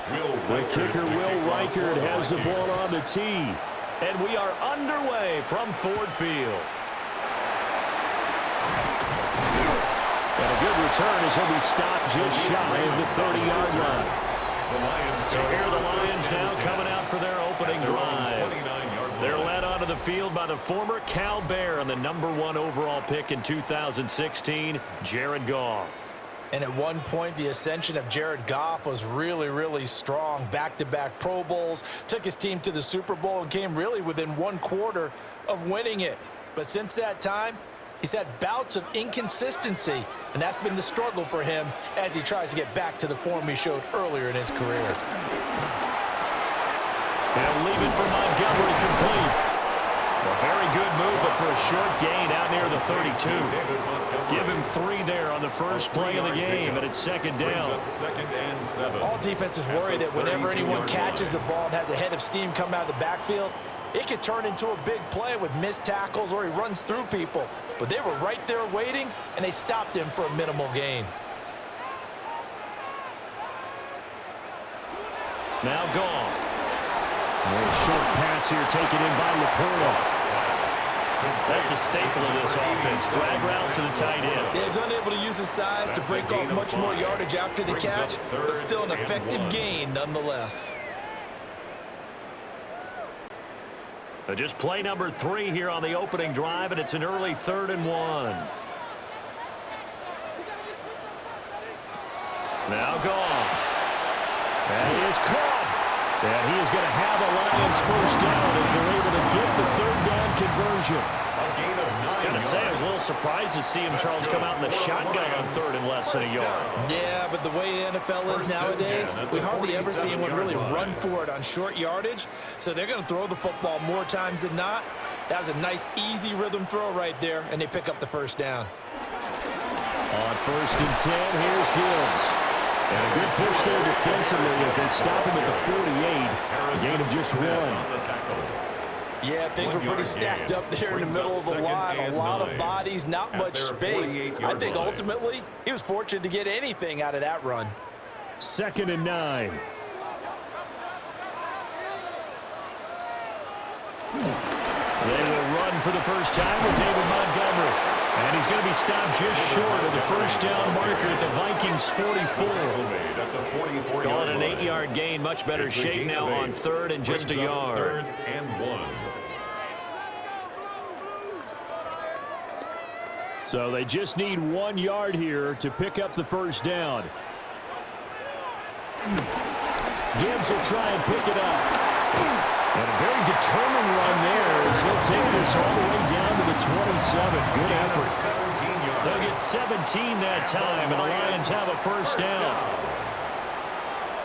The kicker, Will Reichert, has the ball on the tee. And we are underway from Ford Field. And a good return as he'll be stopped just shy of the 30-yard line. So here are the Lions now coming out for their opening drive. They're led onto the field by the former Cal Bear and the #1 overall pick in 2016, Jared Goff. And at one point, the ascension of Jared Goff was really, really strong. Back-to-back Pro Bowls, took his team to the Super Bowl, and came really within 1/4 of winning it. But since that time, he's had bouts of inconsistency, and that's been the struggle for him as he tries to get back to the form he showed earlier in his career. And leave it for Montgomery complete. A very good move, but for a short gain out near the 32. Give him 3 there on the first play of the game, and it's second down. All defenses worry that whenever anyone catches the ball and has a head of steam come out of the backfield, it could turn into a big play with missed tackles or he runs through people. But they were right there waiting, and they stopped him for a minimal gain. Now gone. A short pass here taken in by Laporta. That's a staple of this offense. Drag route to the tight end. Yeah, he's unable to use his size to break off much more yardage after the catch, but still an effective gain nonetheless. Just play number 3 here on the opening drive, and it's an early 3rd and 1. Now gone. And he is caught. And he is going to have a Lions first down as they're able to get the 3rd down conversion. Gotta say, I was a little surprised to see him, Charles, come out in the shotgun on 3rd and less than a yard. Yeah, but the way the NFL is nowadays, we hardly ever see anyone really run for it on short yardage. So they're going to throw the football more times than not. That was a nice, easy rhythm throw right there, and they pick up the first down. On 1st and 10, here's Gibbs. And a good push there defensively as they stop him at the 48. A gain of just 1. Yeah, things were pretty stacked up there in the middle of the line. A lot of bodies, not much space. I think ultimately he was fortunate to get anything out of that run. 2nd and 9. They will run for the first time with David Montgomery. And he's going to be stopped just short of the first down marker at the Vikings 44. Gone an 8-yard gain. Much better shape now on 3rd and just a yard. 3rd and 1. So they just need 1 yard here to pick up the first down. Gibbs will try and pick it up. And a very determined run there as he'll take this all the way down to the 27. Good effort. They'll get 17 that time, and the Lions have a first down.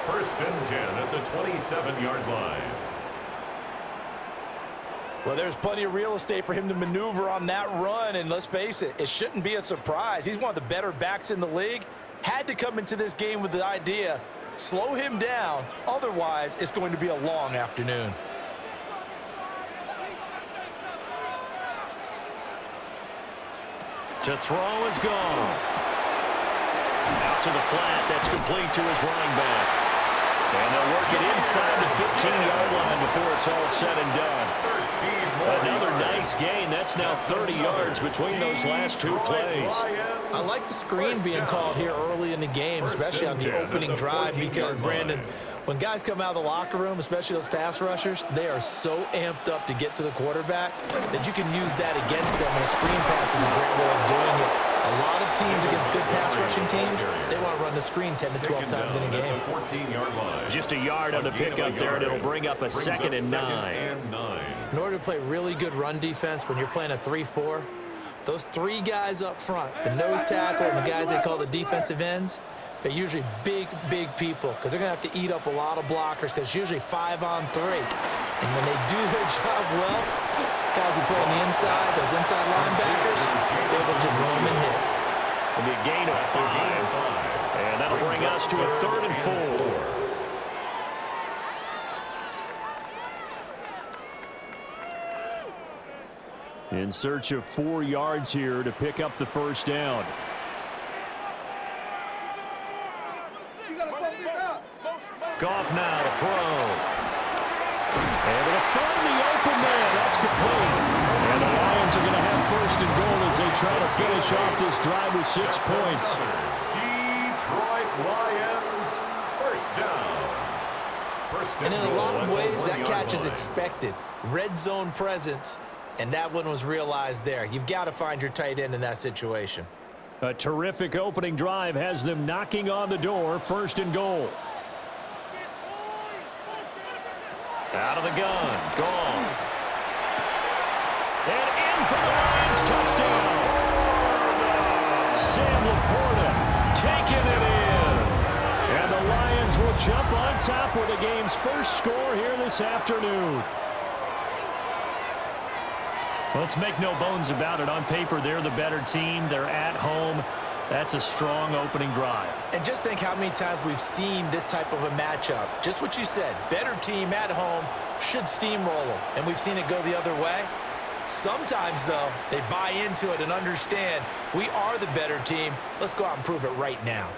1st and 10 at the 27-yard line. Well, there's plenty of real estate for him to maneuver on that run, and let's face it, it shouldn't be a surprise. He's one of the better backs in the league. Had to come into this game with the idea, slow him down, otherwise it's going to be a long afternoon. To throw is gone. Out to the flat. That's complete to his running back. And they'll work it inside the 15-yard line before it's all said and done. Another nice gain. That's now 30 yards between those last 2 plays. I like the screen being called here early in the game, especially on the opening drive, because, Brandon, when guys come out of the locker room, especially those pass rushers, they are so amped up to get to the quarterback that you can use that against them, and a screen pass is a great way of doing it. A lot of teams against good pass rushing teams, they want to run the screen 10 to 12 times in a game. Just a yard on the pickup there, and it'll bring up a 2nd and 9. In order to play really good run defense when you're playing a 3-4, those 3 guys up front, the nose tackle and the guys they call the defensive ends, they're usually big, big people because they're going to have to eat up a lot of blockers because it's usually 5-on-3. And when they do their job well, guys who play on the inside, those inside linebackers, they're able to just roam and hit. It'll be a gain of 5. And that'll bring us to a 3rd and 4. In search of 4 yards here to pick up the first down. Kick off now to throw. Able to find the open man. That's complete. And the Lions are going to have first and goal as they try to finish off this drive with 6 points. Detroit Lions, first down. And in a lot of ways, that catch is expected. Red zone presence, and that one was realized there. You've got to find your tight end in that situation. A terrific opening drive has them knocking on the door, first and goal. Out of the gun, Goff. And in for the Lions, touchdown. Sam Laporta taking it in. And the Lions will jump on top with the game's first score here this afternoon. Let's make no bones about it. On paper, they're the better team. They're at home. That's a strong opening drive. And just think how many times we've seen this type of a matchup. Just what you said, better team at home should steamroll them. And we've seen it go the other way. Sometimes, though, they buy into it and understand we are the better team. Let's go out and prove it right now.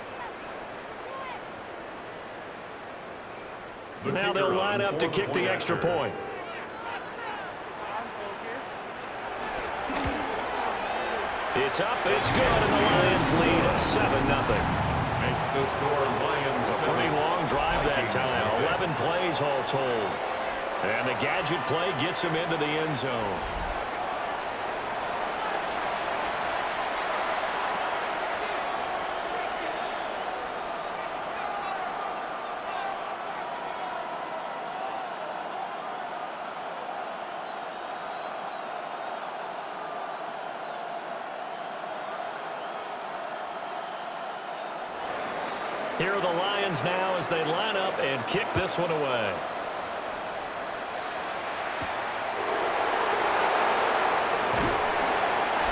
Now they'll line up to kick the extra point. It's up, it's good, and the Lions lead at 7-0. Makes the score Lions. A pretty long drive that time, 11 plays all told. And the gadget play gets him into the end zone. Here are the Lions now as they line up and kick this one away.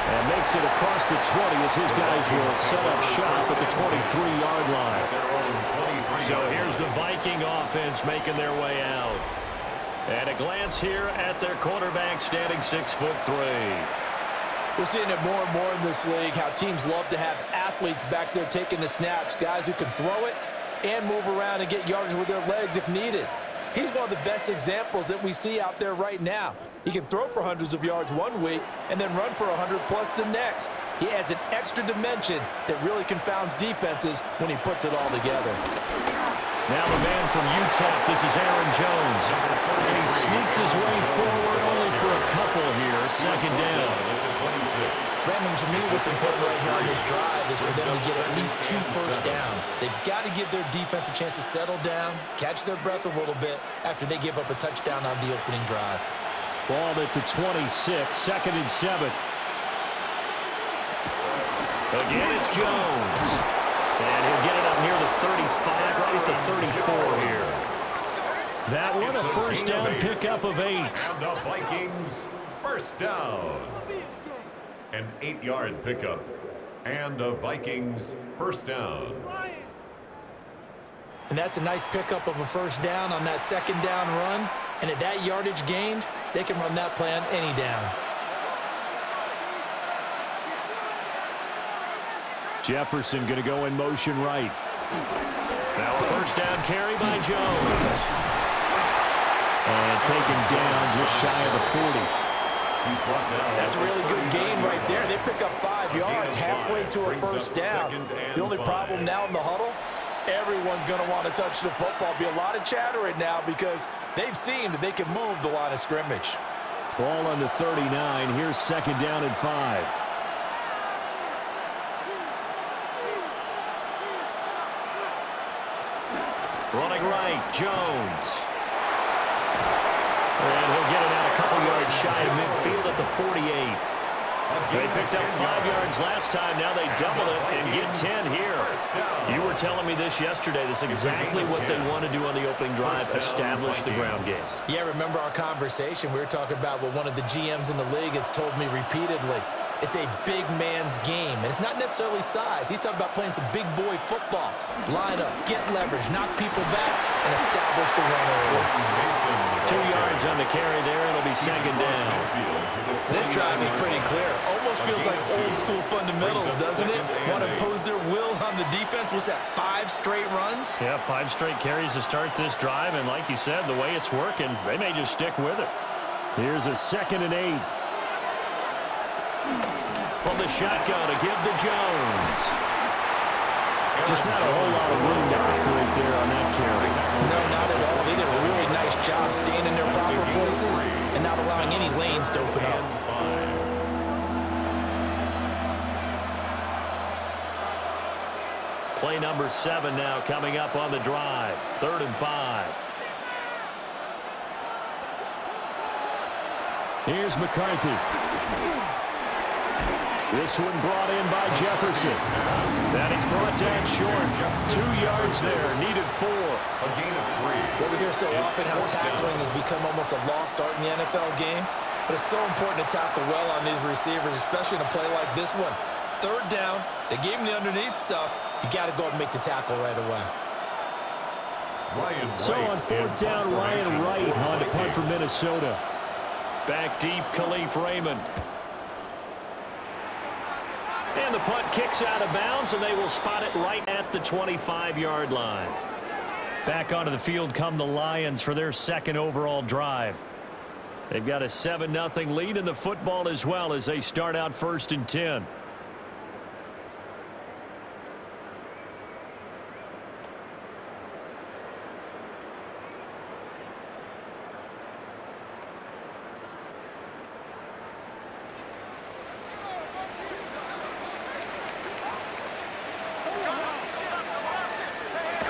And makes it across the 20 as his guys will set up shop at the 23-yard line. So here's the Viking offense making their way out. And a glance here at their quarterback standing 6'3". We're seeing it more and more in this league, how teams love to have athletes back there taking the snaps, guys who can throw it and move around and get yardage with their legs if needed. He's one of the best examples that we see out there right now. He can throw for hundreds of yards one week and then run for 100+ the next. He adds an extra dimension that really confounds defenses when he puts it all together. Now the man from UTEP, this is Aaron Jones. And he sneaks his way forward only for a couple here, second down. Brandon, to me, what's important right here on this drive is for them to get at least 2 first downs. They've got to give their defense a chance to settle down, catch their breath a little bit after they give up a touchdown on the opening drive. Ball at the 26, second and 7. Again, it's Jones. And he'll get it up near the 35, right at the 34 here. That one, a first down pickup of 8. And the Vikings, first down. An 8-yard pickup. And the Vikings, first down. And that's a nice pickup of a first down on that second down run. And at that yardage gained, they can run that play on any down. Jefferson going to go in motion right. Now a first down carry by Jones. And taken down just shy of the 40. That's a really good gain right there. They pick up 5 yards halfway to a first down. The only problem now in the huddle, everyone's going to want to touch the football. Be a lot of chatter right now because they've seen that they can move the line of scrimmage. Ball on the 39. Here's second down and 5. Running right, Jones. And he'll get it out a couple yards shy of midfield at the 48. They picked up 5 yards last time. Now they double it and get 10 here. You were telling me this yesterday. This is exactly what they want to do on the opening drive, establish the ground game. Yeah, remember our conversation? We were talking about what one of the GMs in the league has told me repeatedly. It's a big man's game, and it's not necessarily size. He's talking about playing some big boy football. Line up, get leverage, knock people back, and establish the run early. 2 yards on the carry there. It'll be second down. This drive is pretty clear. Almost feels like old school fundamentals, doesn't it? want to impose their will on the defense. What's that, 5 straight runs? Yeah, 5 straight carries to start this drive, and like you said, the way it's working, they may just stick with it. Here's a 2nd and 8. From the shotgun to give to Jones. Just not a whole lot of room to operate there on that carry. No, not at all. They did a really nice job staying in their proper places and not allowing any lanes to open up. Play number 7 now coming up on the drive. 3rd and 5. Here's McCarthy. This one brought in by Jefferson. That is brought down short. 2 yards there. Needed 4. A gain of 3. Well, we hear so often how tackling has become almost a lost art in the NFL game. But it's so important to tackle well on these receivers, especially in a play like this one. 3rd down. They gave him the underneath stuff. You got to go and make the tackle right away. So on 4th down, Ryan Wright on to punt for Minnesota. Back deep, Khalif Raymond. And the punt kicks out of bounds, and they will spot it right at the 25-yard line. Back onto the field come the Lions for their 2nd overall drive. They've got a 7-0 lead in the football as well as they start out 1st and 10.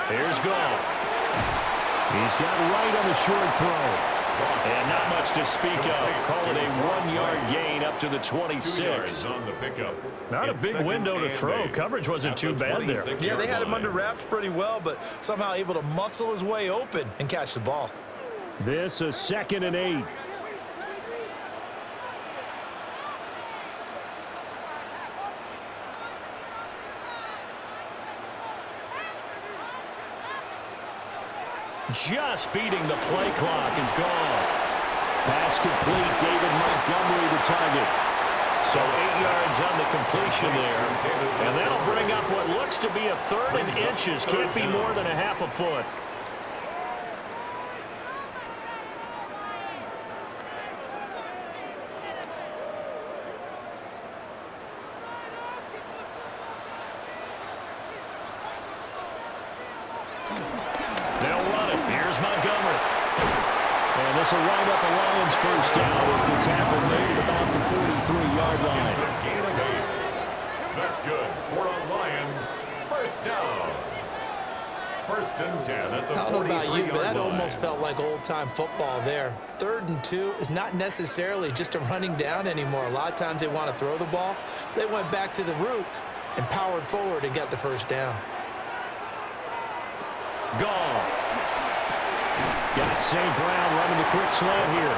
Here's Goff. He's got Wright on the short throw. And not much to speak of. Call it a 1-yard gain up to the 26. On the pickup. Not a big window to throw. Coverage wasn't too bad there. Yeah, they had him under wraps pretty well, but somehow able to muscle his way open and catch the ball. This a 2nd and 8. Just beating the play clock is Goff. Pass complete. David Montgomery the target. So 8 yards on the completion there. And that'll bring up what looks to be a 3rd and inches. Can't be more than a half a foot. Montgomery. And this will wind up a Lions 1st down as the tackle made at about the 43-yard line. That's good for a Lions 1st down. 1st and 10 at the 43-yard line. I don't know about you, but that almost felt like old-time football there. 3rd and 2 is not necessarily just a running down anymore. A lot of times they want to throw the ball. They went back to the roots and powered forward and got the 1st down. Goff. Got St. Brown running the quick slant here.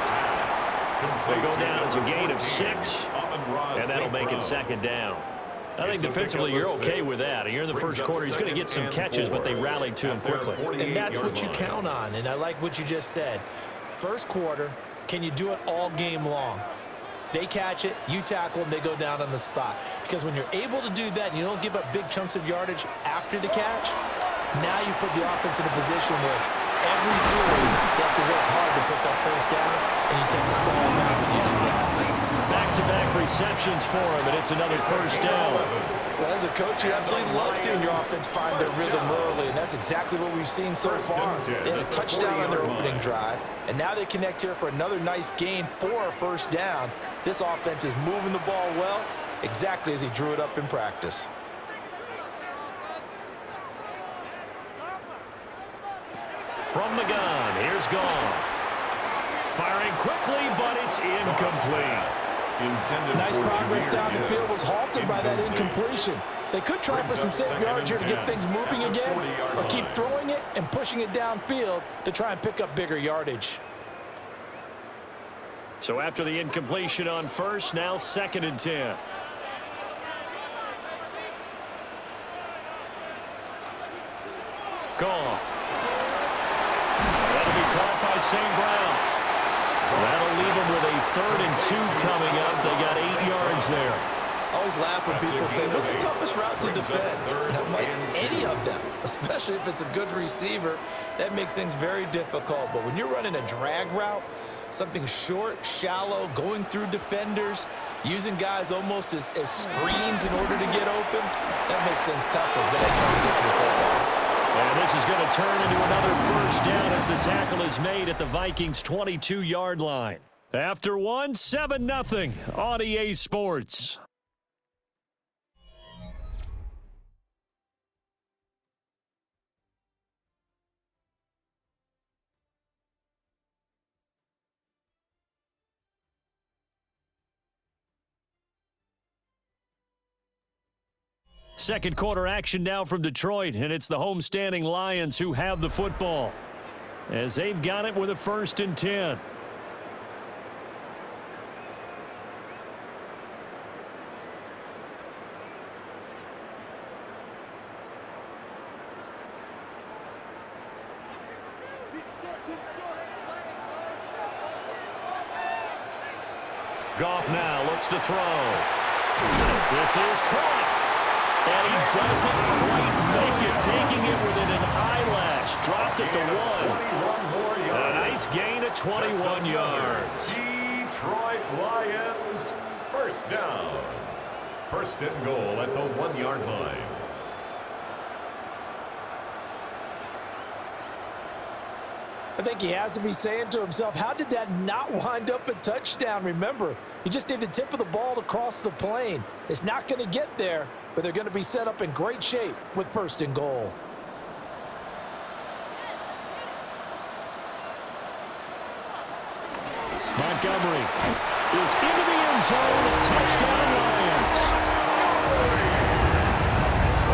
They go down as a gain of 6, and that'll make it 2nd down. I think defensively you're okay with that. Here in the 1st quarter, he's going to get some catches, but they rallied to him quickly. And that's what you count on, and I like what you just said. 1st quarter, can you do it all game long? They catch it, you tackle them, they go down on the spot. Because when you're able to do that and you don't give up big chunks of yardage after the catch, now you put the offense in a position where every series they have to work hard to pick up 1st downs, and you tend to stall them out when you do that. Back-to-back receptions for him, and it's another 1st down. Well, as a coach, you absolutely love seeing your offense find their rhythm early, and that's exactly what we've seen so far. They had a touchdown on their opening drive, and now they connect here for another nice gain for a 1st down. This offense is moving the ball well, exactly as he drew it up in practice. From the gun, here's Goff. Firing quickly, but it's incomplete. Nice progress down the field was halted by that incompletion. They could try for some safe yards here to get things moving again, or keep throwing it and pushing it downfield to try and pick up bigger yardage. So after the incompletion on 1st, now 2nd and 10. Goff. That'll be caught by St. Brown. That'll leave them with a 3rd and 2 coming up. They got 8 yards there. I always laugh when people say, what's the toughest route to defend? And I'm like, any of them, especially if it's a good receiver. That makes things very difficult. But when you're running a drag route, something short, shallow, going through defenders, using guys almost as screens in order to get open, that makes things tough for guys trying to get to the football. And this is going to turn into another first down as the tackle is made at the Vikings' 22-yard line. After one, 7-0 on EA Sports. Second quarter action now from Detroit, and it's the homestanding Lions who have the football as they've got it with a 1st and 10. Goff now looks to throw. This is caught. And he doesn't quite make it, taking it within an eyelash. Dropped at the 1. A nice gain at 21 yards. Detroit Lions, first down. 1st and goal at the 1-yard line. I think he has to be saying to himself, how did that not wind up a touchdown? Remember, you just need the tip of the ball to cross the plane. It's not going to get there, but they're going to be set up in great shape with 1st and goal. Montgomery is into the end zone. Touchdown, Lions.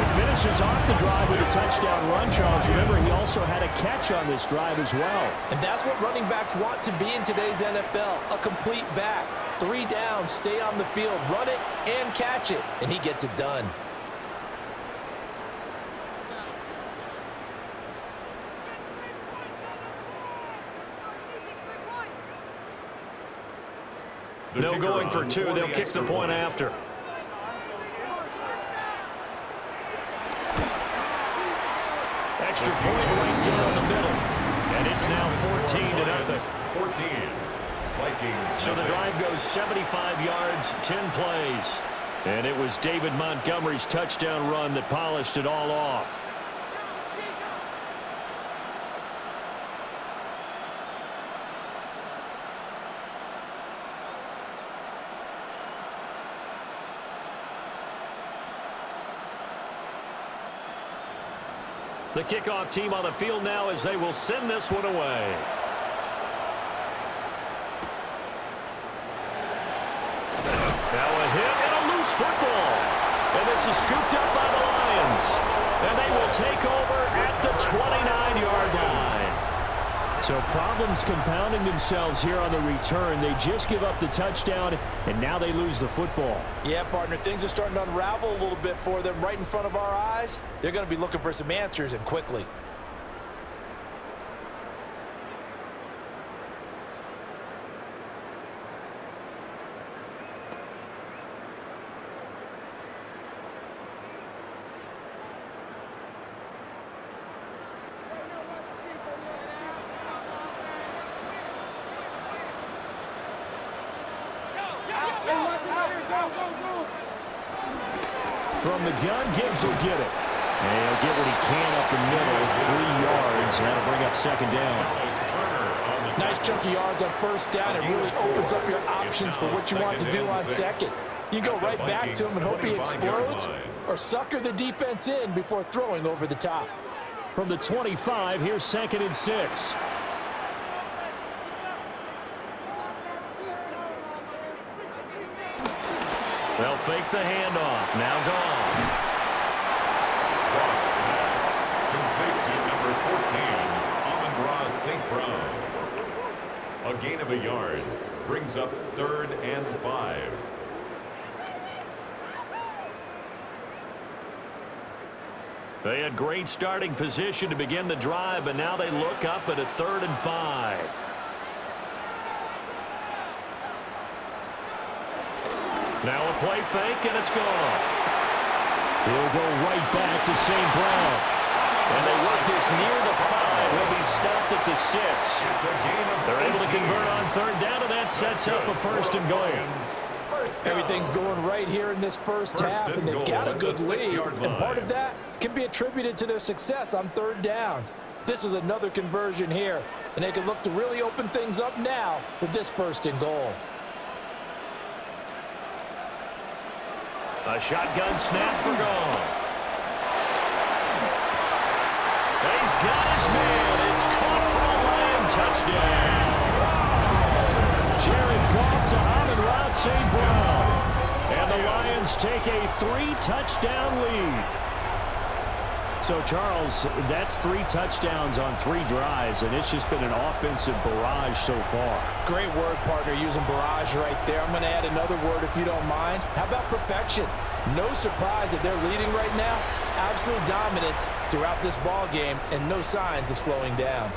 He finishes off the drive with a touchdown run, Charles. Remember, he also had a catch on this drive as well. And that's what running backs want to be in today's NFL, a complete back. 3 down, stay on the field, run it, and catch it. And he gets it done. No going for 2. They'll kick the point after. Extra point right down the middle. And it's now 14-0. 14. Vikings. So the drive goes 75 yards, 10 plays. And it was David Montgomery's touchdown run that polished it all off. The kickoff team on the field now as they will send this one away. Now a hit and a loose football. And this is scooped up by the Lions. And they will take over at the 29-yard line. So problems compounding themselves here on the return. They just give up the touchdown, and now they lose the football. Yeah, partner, things are starting to unravel a little bit for them right in front of our eyes. They're going to be looking for some answers, and quickly. From the gun, Gibbs will get it. And he'll get what he can up the middle, 3 yards, and that'll bring up 2nd down. Nice chunk of yards on 1st down. It really opens up your options for what you want to do on 2nd. You go right back to him and hope he explodes, or sucker the defense in before throwing over the top. From the 25, here's 2nd and 6. They'll fake the handoff. Now Goff. Cross pass. Complete to number 14, Amon-Ra St. Brown. A gain of a yard. Brings up 3rd and 5. They had great starting position to begin the drive, but now they look up at a 3rd and 5. Now a play fake, and it's gone. He'll go right back to St. Brown. And they work this near the 5. He'll be stopped at the 6. They're able to convert on third down, and that sets up a first and goal. Everything's going right here in this first half, and they've got a good lead. And part of that can be attributed to their success on third downs. This is another conversion here, and they can look to really open things up now with this first and goal. A shotgun snap for Goff. He's got his man. It's caught for a Lion touchdown. Jared Goff to Amon-Ra St. Brown. And the Lions take a 3-touchdown lead. So, Charles, that's 3 touchdowns on 3 drives, and it's just been an offensive barrage so far. Great word, partner, using barrage right there. I'm going to add another word if you don't mind. How about perfection? No surprise that they're leading right now. Absolute dominance throughout this ball game and no signs of slowing down.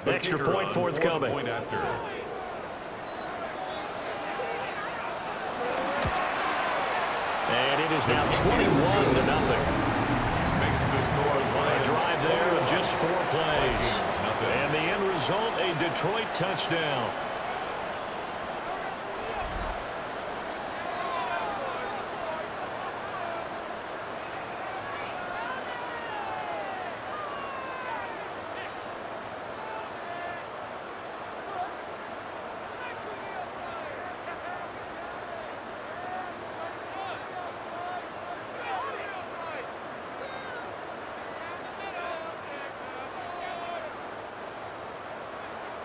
Extra point forthcoming. And it is now 21-0. A drive there of just 4 plays. And the end result, a Detroit touchdown.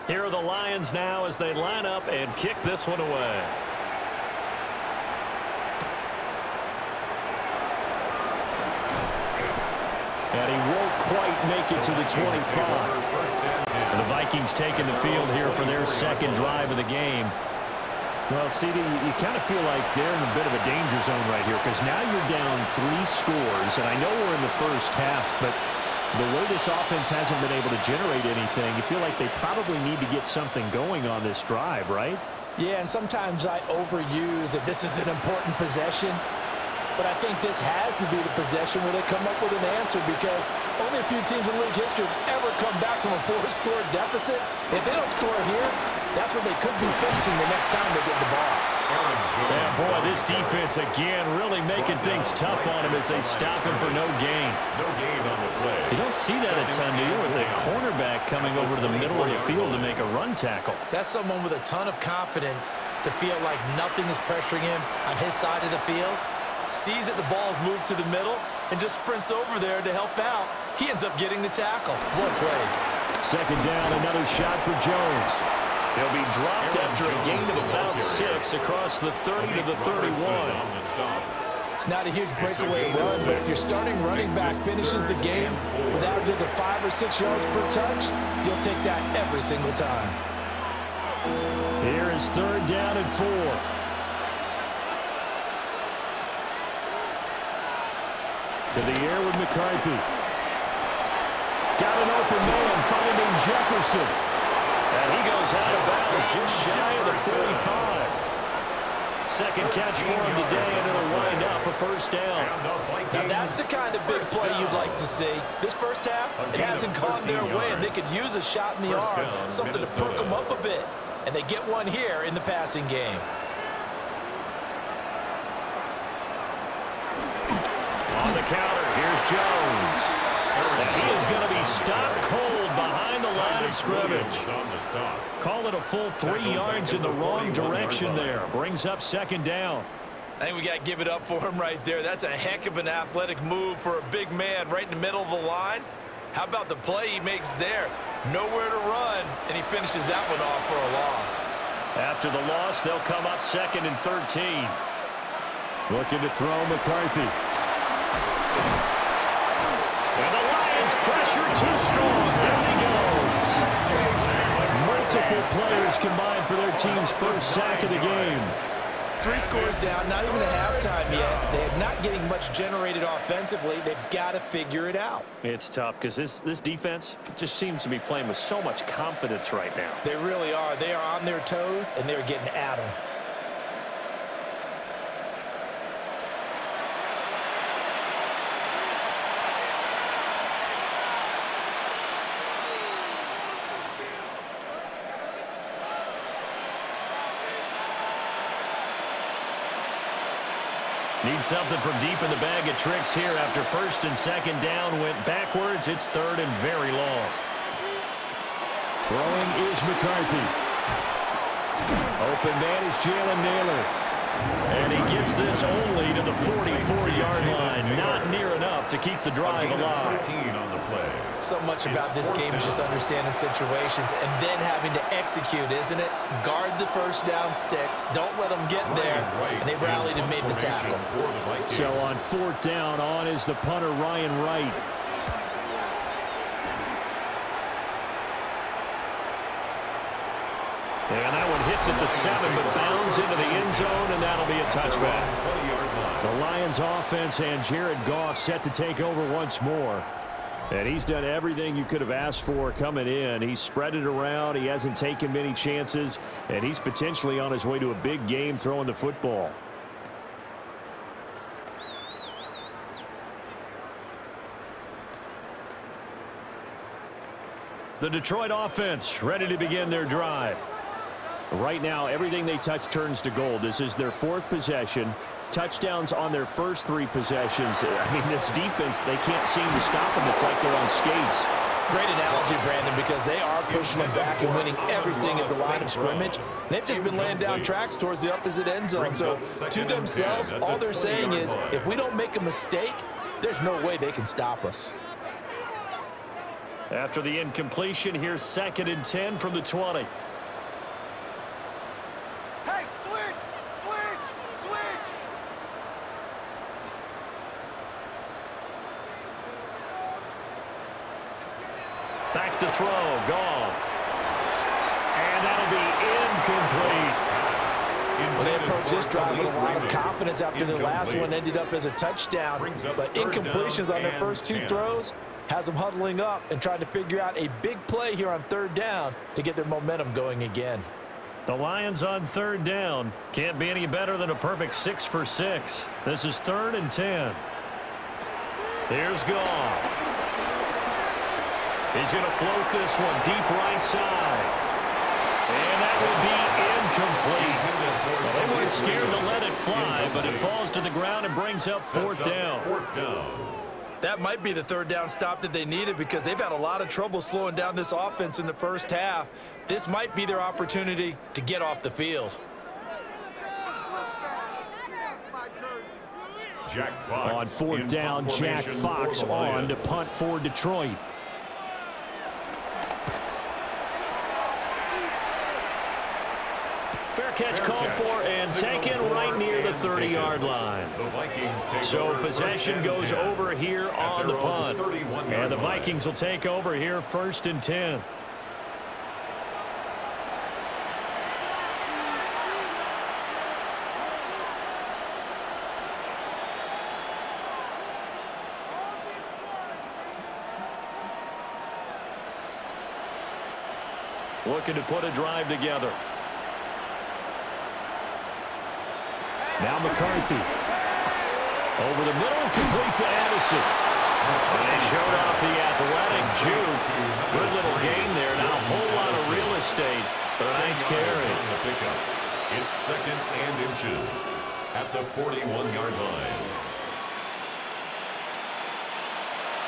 Here are the Lions now as they line up and kick this one away. And he won't quite make it to the 25. And the Vikings taking the field here for their second drive of the game. Well, CD, you kind of feel like they're in a bit of a danger zone right here because now you're down 3 scores. And I know we're in the first half, but the way this offense hasn't been able to generate anything, you feel like they probably need to get something going on this drive, right? Yeah, and sometimes I overuse that this is an important possession. But I think this has to be the possession where they come up with an answer because only a few teams in league history have ever come back from a 4-score deficit. If they don't score here, that's what they could be facing the next time they get the ball. Yeah, boy, this defense again really making things tough on him as they stop him for no gain. No gain on the play. You don't see that a ton, do you, with a cornerback coming over to the middle of the field to make a run tackle. That's someone with a ton of confidence to feel like nothing is pressuring him on his side of the field. Sees that the ball's moved to the middle and just sprints over there to help out. He ends up getting the tackle. Well played. Second down, another shot for Jones. He'll be dropped after a gain of about 6 across the 30 to the 31. It's not a huge breakaway run, but if your starting running back finishes the game with averages of 5 or 6 yards per touch, you'll take that every single time. Here is third down and 4. To the air with McCarthy. Got an open man finding Jefferson. And he goes out of bounds just shy of the 45. Second catch for him today, and it'll wind up a first down. Now that's the kind of big play you'd like to see. This first half, it hasn't gone their way, and they could use a shot in the arm, something to perk them up a bit. And they get one here in the passing game. On the counter, here's Jones. And he is going to be stopped cold behind the line of scrimmage. Call it a full 3 yards in the wrong direction there. Brings up second down. I think we got to give it up for him right there. That's a heck of an athletic move for a big man right in the middle of the line. How about the play he makes there? Nowhere to run, and he finishes that one off for a loss. After the loss, they'll come up second and 13. Looking to throw McCarthy. And the Lions pressure too strong. Down he goes. Multiple players combined for their team's first sack of the game. 3 scores down, not even a halftime yet. They're not getting much generated offensively. They've got to figure it out. It's tough because this defense just seems to be playing with so much confidence right now. They really are. They are on their toes, and they're getting at them. Need something from deep in the bag of tricks here after first and second down went backwards. It's third and very long. Throwing is McCarthy. Open man is Jalen Naylor. And he gets this only to the 44-yard line. Not near enough to keep the drive alive. So much about this game is just understanding situations and then having to execute, isn't it? Guard the first down sticks. Don't let them get there. And they rallied and made the tackle. So on fourth down, on is the punter, Ryan Wright. And that one hits at the 7, but bounds into the end zone, and that'll be a touchback. The Lions offense and Jared Goff set to take over once more. And he's done everything you could have asked for coming in. He's spread it around. He hasn't taken many chances, and he's potentially on his way to a big game throwing the football. The Detroit offense ready to begin their drive. Right now, everything they touch turns to gold. This is their 4th possession. Touchdowns on their first 3 possessions. I mean, this defense, they can't seem to stop them. It's like they're on skates. Great analogy, Brandon, because they are pushing them back and winning everything at the line of scrimmage. They've just been laying down tracks towards the opposite end zone. So to themselves, all they're saying is, if we don't make a mistake, there's no way they can stop us. After the incompletion, here's 2nd and 10 from the 20. Back to throw, Goff. And that'll be incomplete. Well, they approach this drive with a lot of confidence after their last one ended up as a touchdown. But incompletions on their first 2 throws has them huddling up and trying to figure out a big play here on 3rd down to get their momentum going again. The Lions on 3rd down. Can't be any better than a perfect 6 for 6. This is 3rd and 10. Here's Goff. He's going to float this one deep right side. And that will be incomplete. They weren't scared to let it fly, but it falls to the ground and brings up 4th down. That might be the 3rd down stop that they needed because they've had a lot of trouble slowing down this offense in the first half. This might be their opportunity to get off the field. Jack Fox on 4th down, Jack Fox on to punt for Detroit. Fair catch called for and taken right near the 30-yard line. So possession goes over here on the punt. And the Vikings will take over here 1st and 10. Looking to put a drive together. Now McCarthy. Over the middle, complete to Addison. And they showed off the athletic juke. Good little gain there. Not a whole lot of real estate, but a nice carry. It's 2nd and inches at the 41-yard line.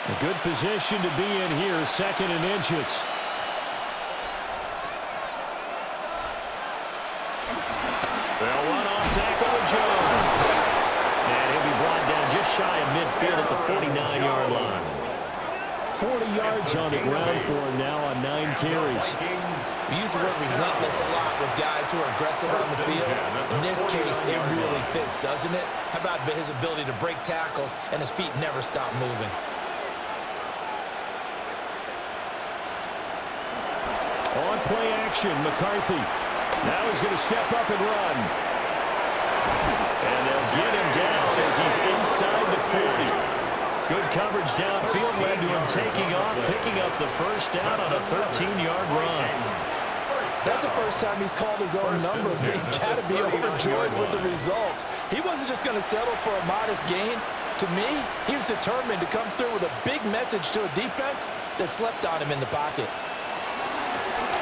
A good position to be in here, 2nd and inches. They'll run off tackle with Jones. And he'll be brought down just shy of midfield at the 49-yard line. 40 yards on the ground for him now on 9 carries. We use the word relentless a lot with guys who are aggressive on the field. In this case, it really fits, doesn't it? How about his ability to break tackles and his feet never stop moving? On play action, McCarthy. Now he's going to step up and run. as he's inside the 40. Good coverage downfield led to him taking off, picking up the first down on a 13-yard run. That's the first time he's called his own number, but he's got to be overjoyed with the results. He wasn't just going to settle for a modest gain. To me, he was determined to come through with a big message to a defense that slept on him in the pocket.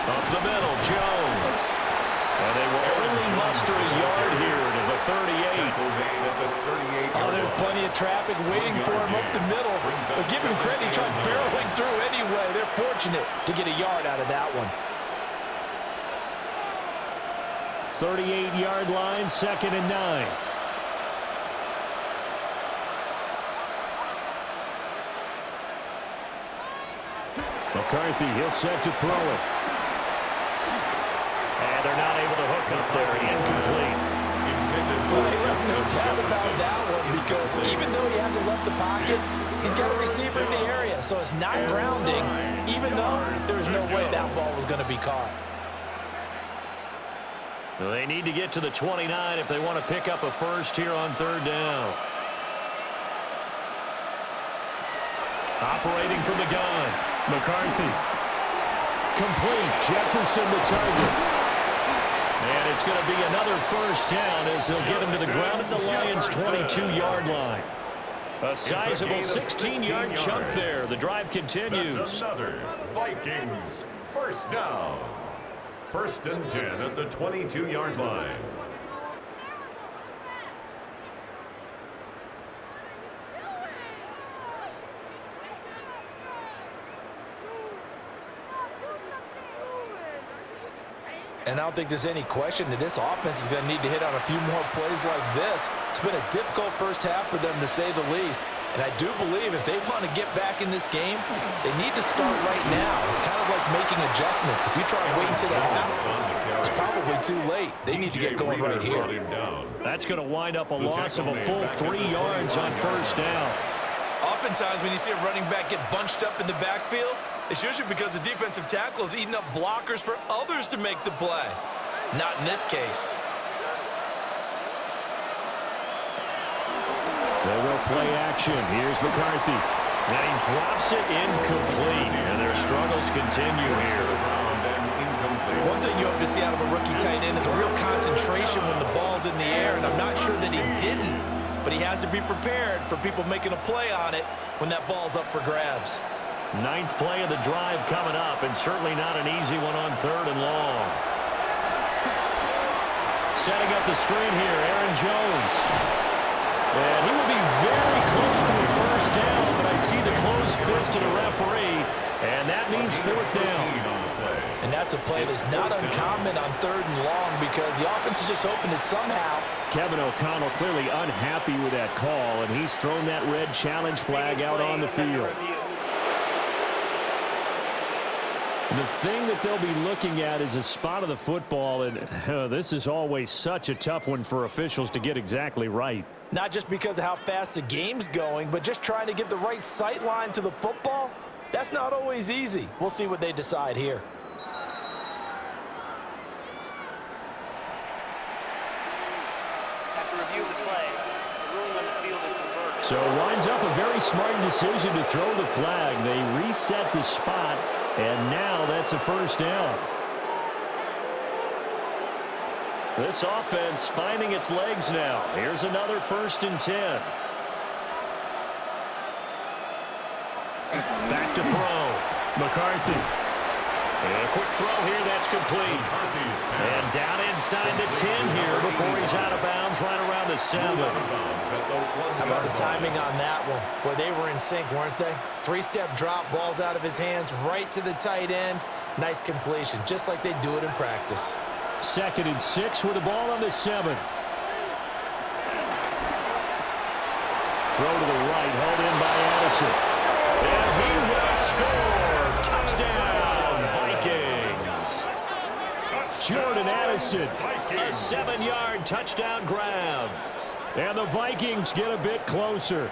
Up the middle, Jones. And they will only muster a yard here to the 38. Oh, there's plenty of traffic waiting for him up the middle. But give him credit, he tried barreling through anyway. They're fortunate to get a yard out of that one. 38-yard line, 2nd and 9. McCarthy, he'll set to throw it. And they're not able to hook up there. Incomplete. Well, there's no doubt about that one because even though he hasn't left the pocket, he's got a receiver in the area. So it's not grounding, even though there's no way that ball was going to be caught. Well, they need to get to the 29 if they want to pick up a first here on 3rd down. Operating from the gun. McCarthy. Complete. Jefferson the target. And it's going to be another first down as they'll get him to the ground at the Lions' 22-yard line. A sizable 16-yard chunk there. The drive continues. That's another Vikings first down. 1st and 10 at the 22-yard line. And I don't think there's any question that this offense is going to need to hit on a few more plays like this. It's been a difficult first half for them, to say the least. And I do believe if they want to get back in this game, they need to start right now. It's kind of like making adjustments. If you try waiting to the half, it's probably too late. They need to get going right here. That's going to wind up a loss of a full 3 yards on first down. Oftentimes when you see a running back get bunched up in the backfield, it's usually because the defensive tackle is eating up blockers for others to make the play. Not in this case. They will play action. Here's McCarthy. And he drops it incomplete. And their struggles continue here. One thing you hope to see out of a rookie tight end is a real concentration when the ball's in the air, and I'm not sure that he didn't. But he has to be prepared for people making a play on it when that ball's up for grabs. 9th play of the drive coming up, and certainly not an easy one on 3rd and long. Setting up the screen here, Aaron Jones. And he will be very close to a first down, but I see the closed fist of the referee, and that means 4th down. And that's a play that's not uncommon on 3rd and long because the offense is just hoping that somehow. Kevin O'Connell clearly unhappy with that call, and he's thrown that red challenge flag out on the field. The thing that they'll be looking at is a spot of the football, and this is always such a tough one for officials to get exactly right. Not just because of how fast the game's going, but just trying to get the right sight line to the football. That's not always easy. We'll see what they decide here. After review of the play, the ruling on the field is reversed. So winds up a very smart decision to throw the flag. They reset the spot, and now that's a first down. This offense finding its legs now. Here's another 1st and 10. Back to throw. McCarthy. And a quick throw here, that's complete. And down inside the 10 here before he's out of bounds right around the 7. How about the timing on that one? Boy, they were in sync, weren't they? 3-step drop, balls out of his hands, right to the tight end. Nice completion, just like they do it in practice. 2nd and 6 with the ball on the 7. Throw to the right, held in by Addison. And he will score. Touchdown, Vikings. Jordan Addison, a 7-yard touchdown grab. And the Vikings get a bit closer.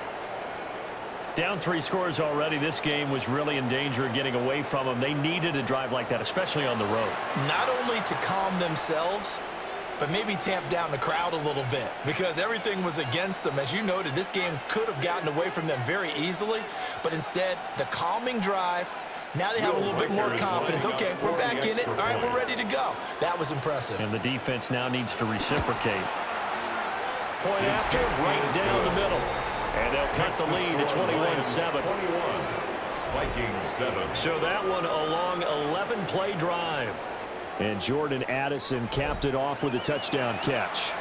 Down 3 scores already. This game was really in danger of getting away from them. They needed a drive like that, especially on the road. Not only to calm themselves, but maybe tamp down the crowd a little bit because everything was against them. As you noted, this game could have gotten away from them very easily, but instead, the calming drive, now they have a little bit more confidence. Okay, we're back in it. All right, we're ready to go. That was impressive. And the defense now needs to reciprocate. Point after, right down the middle. And they'll cut the lead to 21-7. Vikings 7. So that one a long 11-play drive. And Jordan Addison capped it off with a touchdown catch.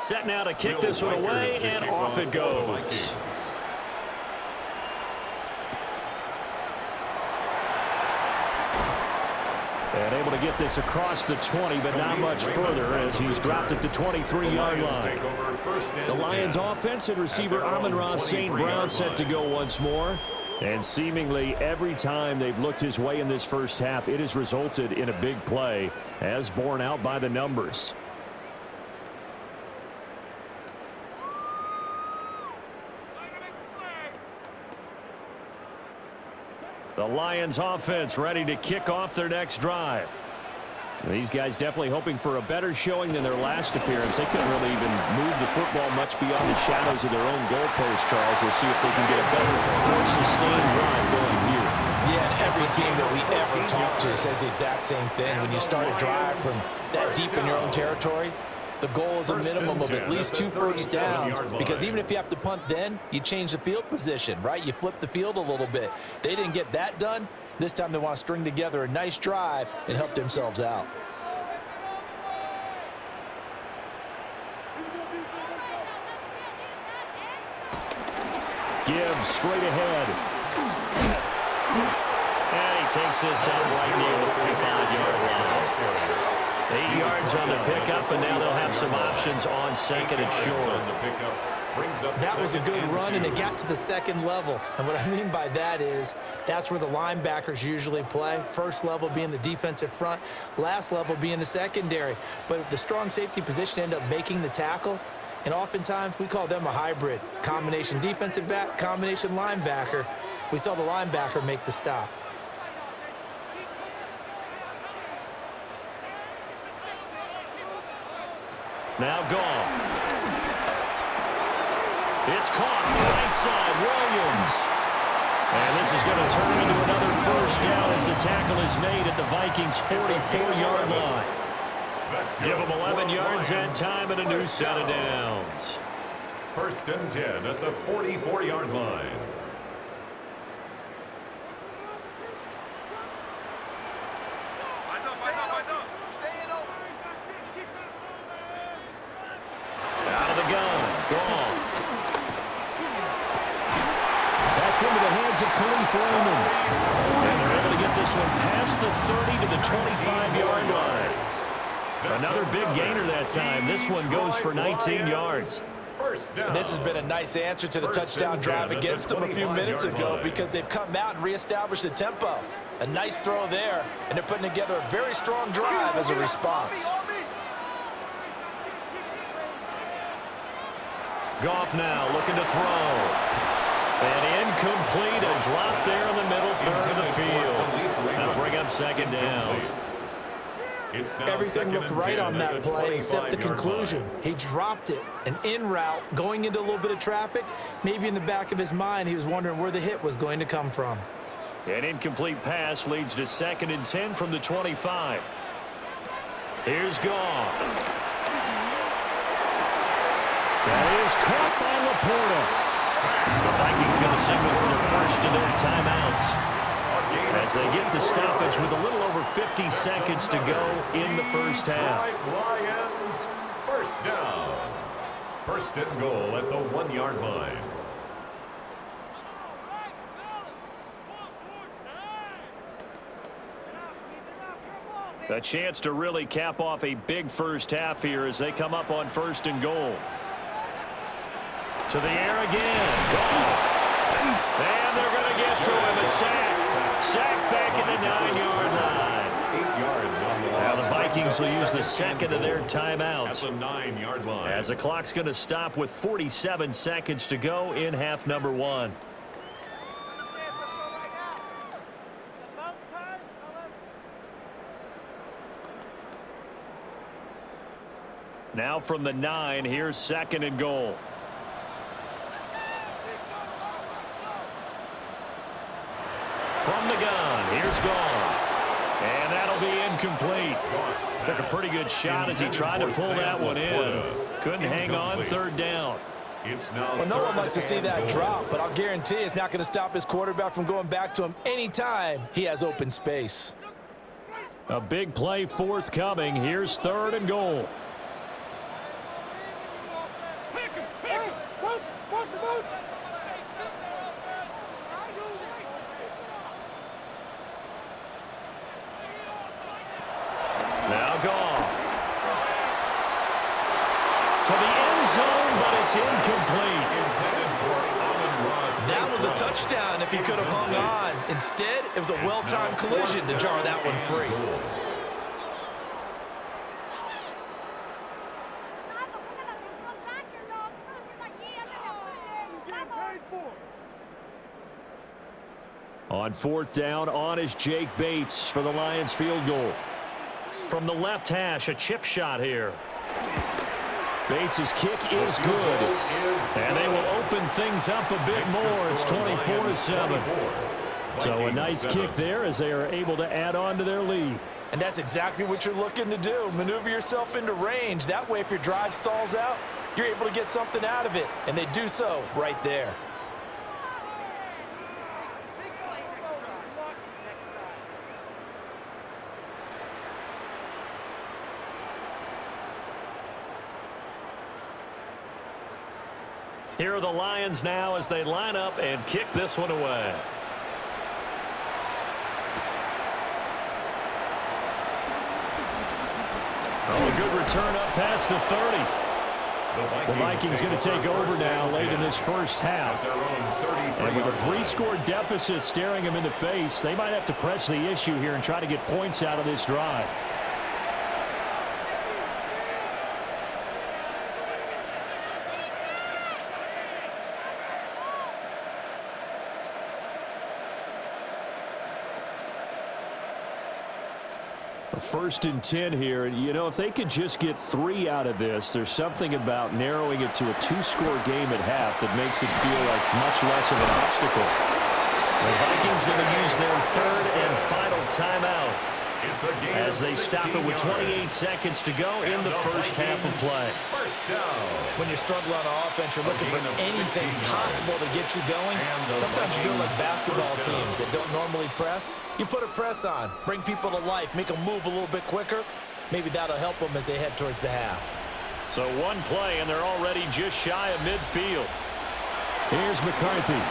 Set now to kick this one away, and off it goes. And able to get this across the 20, but not much further as he's dropped it to 23-yard line. The Lions offense and receiver Amon-Ra St. Brown set to go once more. And seemingly every time they've looked his way in this first half, it has resulted in a big play, as borne out by the numbers. The Lions offense ready to kick off their next drive. These guys definitely hoping for a better showing than their last appearance. They couldn't really even move the football much beyond the shadows of their own goalpost, Charles. We'll see if they can get a better, more sustained drive going here. Yeah, and every team that we ever talk to says the exact same thing. When you start a drive from that deep in your own territory, the goal is a minimum of at least 2 first downs, because even if you have to punt then, you change the field position, right? You flip the field a little bit. They didn't get that done. This time they want to string together a nice drive and help themselves out. Gibbs straight ahead. And he takes this out right near the 45-yard line. 8 yards on the pickup, and now they'll have some options on second and short. That was a good run, and it got to the second level. And what I mean by that is that's where the linebackers usually play. First level being the defensive front, last level being the secondary. But the strong safety position ended up making the tackle, and oftentimes we call them a hybrid. Combination defensive back, combination linebacker. We saw the linebacker make the stop. Now gone. It's caught on the right side. Williams. And this is going to turn into another first down as the tackle is made at the Vikings' 44-yard line. Give them 11 yards and time and a new set of downs. First and 10 at the 44-yard line. Out of the gun. Goff. That's into the hands of Khalif Raymond. And they're able to get this one past the 30 to the 25-yard line. Another big gainer that time. This one goes for 19 yards. And this has been a nice answer to the touchdown drive against them a few minutes ago, because they've come out and reestablished the tempo. A nice throw there, and they're putting together a very strong drive as a response. Goff now looking to throw. And incomplete, a drop there in the middle third of the field. That'll bring up second down. Everything looked right on that play except the conclusion. He dropped it, an in route, going into a little bit of traffic. Maybe in the back of his mind, he was wondering where the hit was going to come from. An incomplete pass leads to second and 10 from the 25. Here's Goff. That is caught by Laporta. The Vikings going to signal for the first of their timeouts as they get the stoppage with a little over 50 seconds to go in the first half. Lions, first down. First and goal at the 1-yard line. A chance to really cap off a big first half here as they come up on first and goal. To the air again. Goff. And they're going to get to him. A sack. Sack back at the 9-yard line. 8 yards on the Now loss. the Vikings will use the second of their timeouts. At the 9-yard line. As the clock's going to stop with 47 seconds to go in half number 1. Now from the 9, here's 2nd and goal. From the gun, here's Goff. And that'll be incomplete. Took a pretty good shot as he tried to pull that one in. Couldn't hang on, 3rd down. Well, no one likes to see that drop, but I'll guarantee it's not going to stop his quarterback from going back to him anytime he has open space. A big play forthcoming. Here's 3rd and goal. Now Goff. To the end zone, but it's incomplete. That was a touchdown if he could have hung on. Instead, it was a well-timed collision to jar that one free. On 4th down, on is Jake Bates for the Lions field goal. From the left hash, a chip shot here. Bates' kick is good. And they will open things up a bit more. It's 24-7. So a nice kick there as they are able to add on to their lead. And that's exactly what you're looking to do. Maneuver yourself into range. That way, if your drive stalls out, you're able to get something out of it. And they do so right there. Here are the Lions now as they line up and kick this one away. Oh, a good return up past the 30. The Vikings going to take over now late in this first half. And with a 3-score deficit staring them in the face, they might have to press the issue here and try to get points out of this drive. First and 10 here. You know, if they could just get 3 out of this, there's something about narrowing it to a 2-score game at half that makes it feel like much less of an obstacle. The Vikings going to use their 3rd and final timeout as they stop it with 28 seconds to go in the first half of play. When you're struggling on offense, you're looking for anything possible to get you going. Sometimes you do it like basketball teams that don't normally press. You put a press on, bring people to life, make them move a little bit quicker. Maybe that'll help them as they head towards the half. So one play, and they're already just shy of midfield. Here's McCarthy.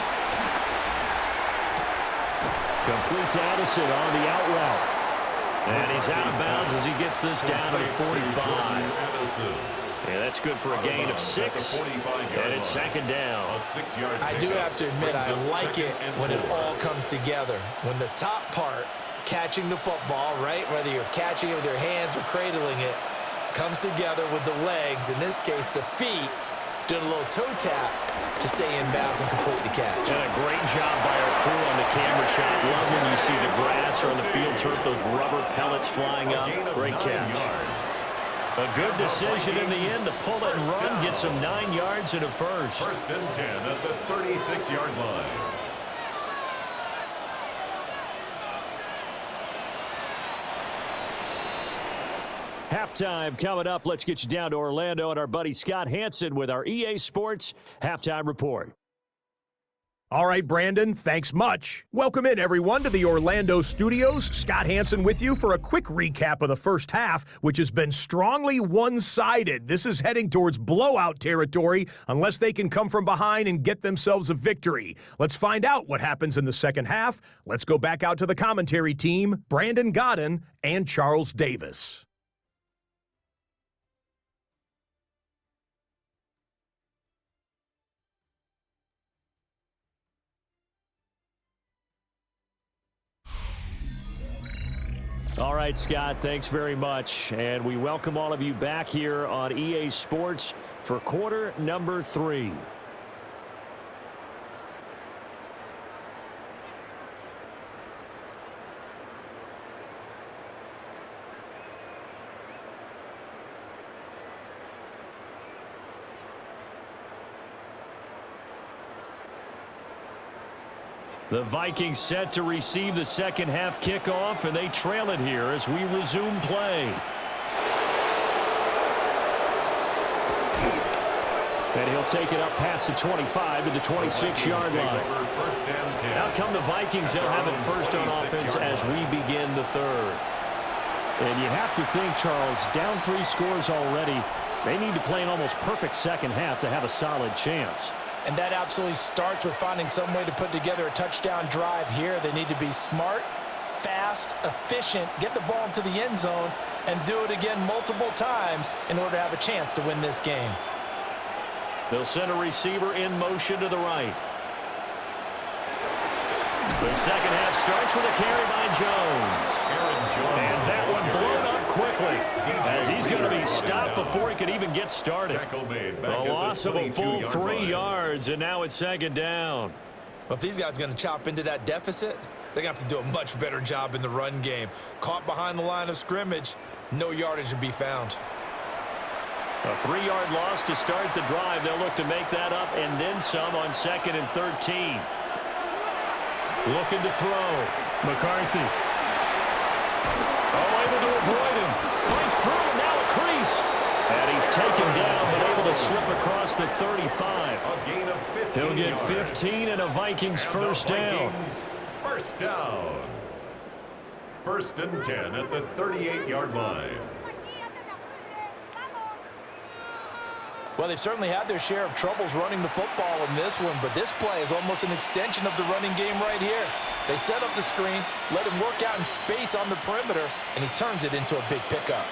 Complete to Addison on the out route. And he's out of bounds as he gets this down to the 45. Yeah, that's good for a gain of 6. And it's 2nd down. I do have to admit, I like it when it all comes together. When the top part, catching the football, right, whether you're catching it with your hands or cradling it, comes together with the legs, in this case the feet, doing a little toe tap to stay in bounds and complete the catch. And a great job by our crew on the camera shot. Love when you see the grass or on the field turf, those rubber pellets flying up. Great catch. A good decision in the end to pull it and run, get some 9 yards and a first. 1st and 10 at the 36-yard line. Halftime coming up. Let's get you down to Orlando and our buddy Scott Hansen with our EA Sports Halftime Report. All right, Brandon, thanks much. Welcome in, everyone, to the Orlando studios. Scott Hansen with you for a quick recap of the first half, which has been strongly one-sided. This is heading towards blowout territory unless they can come from behind and get themselves a victory. Let's find out what happens in the second half. Let's go back out to the commentary team, Brandon Godden and Charles Davis. All right, Scott, thanks very much. And we welcome all of you back here on EA Sports for quarter number 3. The Vikings set to receive the second half kickoff, and they trail it here as we resume play. And he'll take it up past the 25 to the 26-yard line. Out come the Vikings. They'll have it first on offense as we begin the third. And you have to think, Charles, down 3 scores already. They need to play an almost perfect second half to have a solid chance. And that absolutely starts with finding some way to put together a touchdown drive here. They need to be smart, fast, efficient, get the ball into the end zone, and do it again multiple times in order to have a chance to win this game. They'll send a receiver in motion to the right. The second half starts with a carry by Jones. And that one blown up quickly as he's going to be stopped before he could even get started. A loss of a full 3 yards, and now it's second down. Well, if these guys are going to chop into that deficit, they're going to have to do a much better job in the run game. Caught behind the line of scrimmage, no yardage to be found. A 3-yard loss to start the drive. They'll look to make that up and then some on 2nd and 13. Looking to throw. McCarthy. Oh, able to avoid him. Fights through, and now a crease. And he's taken down, but able to slip across the 35. He'll get 15 and a Vikings first down. First down. 1st and 10 at the 38-yard line. Well, they've certainly had their share of troubles running the football in this one, but this play is almost an extension of the running game right here. They set up the screen, let him work out in space on the perimeter, and he turns it into a big pickup.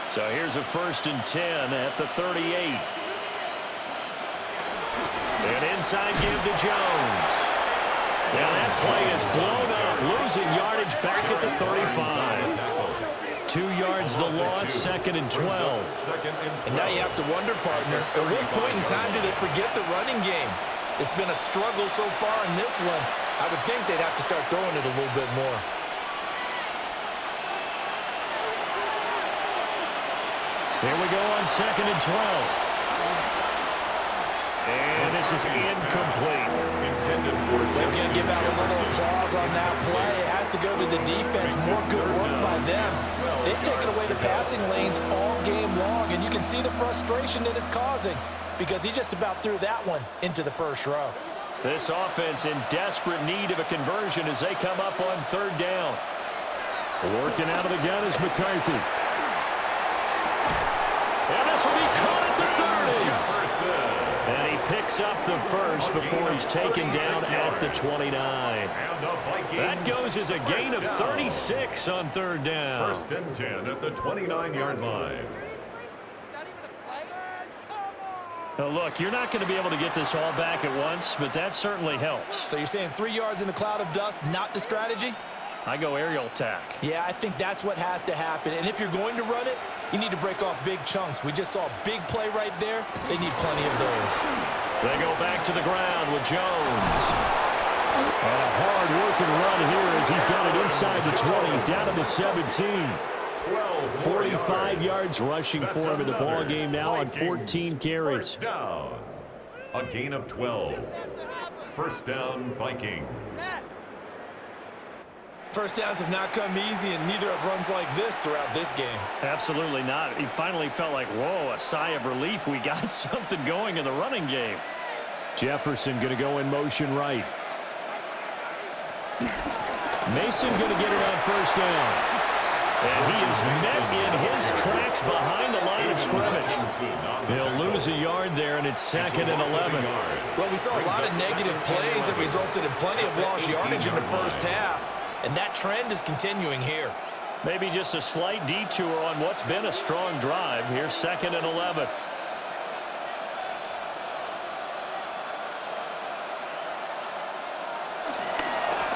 So here's a 1st and 10 at the 38. An inside give to Jones. Now that play is blown up, losing yardage back at the 35. 2 yards the loss, 2nd and 12. And now you have to wonder, partner, at what point in time do they forget the running game? It's been a struggle so far in this one. I would think they'd have to start throwing it a little bit more. Here we go on 2nd and 12. And this is incomplete. They're going to give out a little applause on that play. It has to go to the defense. More good work by them. They've taken away the passing lanes all game long, and you can see the frustration that it's causing because he just about threw that one into the first row. This offense in desperate need of a conversion as they come up on 3rd down. Working out of the gun is McCarthy. And this will be caught at the 30. And he picks up the first before he's taken down at the 29. That goes as a gain of 36 on 3rd down. 1st and 10 at the 29-yard line. Now look, you're not going to be able to get this all back at once, but that certainly helps. So you're saying 3 yards in a cloud of dust, not the strategy? I go aerial attack. Yeah, I think that's what has to happen. And if you're going to run it, you need to break off big chunks. We just saw a big play right there. They need plenty of those. They go back to the ground with Jones. And a hard-working run here as he's got it inside the 20, down to the 17. 45 yards rushing for him in the ball game now on 14 carries. First down. A gain of 12. First down, Vikings. First downs have not come easy, and neither have runs like this throughout this game. Absolutely not. He finally felt like, whoa, a sigh of relief. We got something going in the running game. Jefferson going to go in motion right. Mason going to get it on first down. And he is met in his tracks behind the line of scrimmage. He'll lose a yard there, and it's 2nd and 11. Well, we saw a lot of negative plays that resulted in plenty of lost yardage in the first half. And that trend is continuing here. Maybe just a slight detour on what's been a strong drive. Here's 2nd and 11.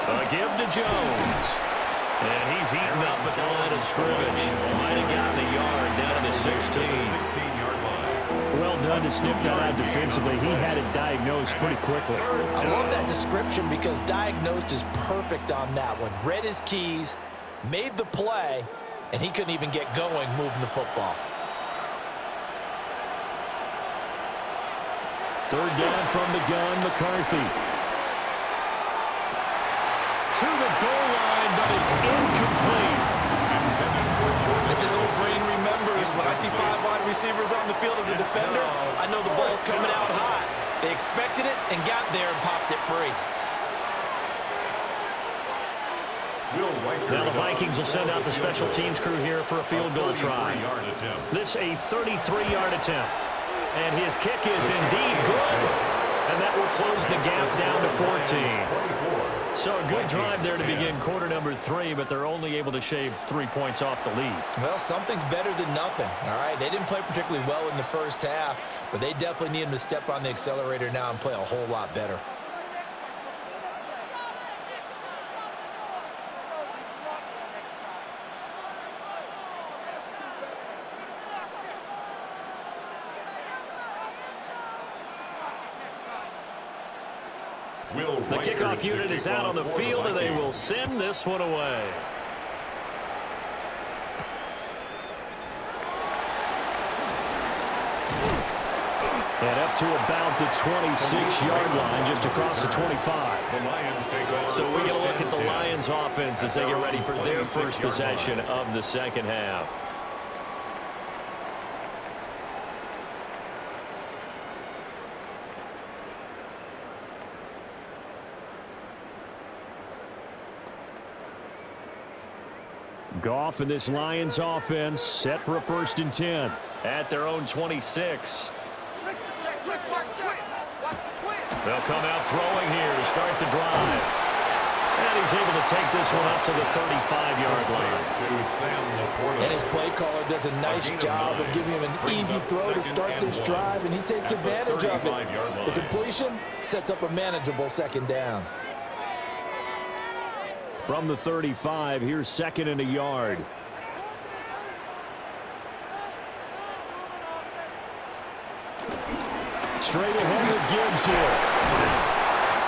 A give to Jones. And he's heating up at the line of scrimmage. Might have gotten a yard down to the 16. 16-yard line. Well done to sniff that out defensively. He had it diagnosed pretty quickly. I love that description because diagnosed is perfect on that one. Read his keys, made the play, and he couldn't even get going moving the football. Third down from the gun, McCarthy. To the goal line, but it's incomplete. As his old brain remembers, when I see 5 wide receivers on the field as a defender, I know the ball's coming out hot. They expected it and got there and popped it free. Now the Vikings will send out the special teams crew here for a field goal try. This a 33-yard attempt. And his kick is indeed good. And that will close the gap down to 14. So a good drive there to begin quarter number 3, but they're only able to shave 3 points off the lead. Well, something's better than nothing, all right? They didn't play particularly well in the first half, but they definitely need him to step on the accelerator now and play a whole lot better. The kickoff unit is out on the field, and they will send this one away. And up to about the 26-yard line, just across the 25. So we get a look at the Lions offense as they get ready for their first possession of the second half. Goff and this Lions offense set for a 1st and 10 at their own 26. They'll come out throwing here to start the drive. And he's able to take this one up to the 35-yard line. And his play caller does a nice job of giving him an easy throw to start this drive, and he takes advantage of it. The completion sets up a manageable 2nd down. From the 35, here's 2nd and a yard. Straight ahead with Gibbs here.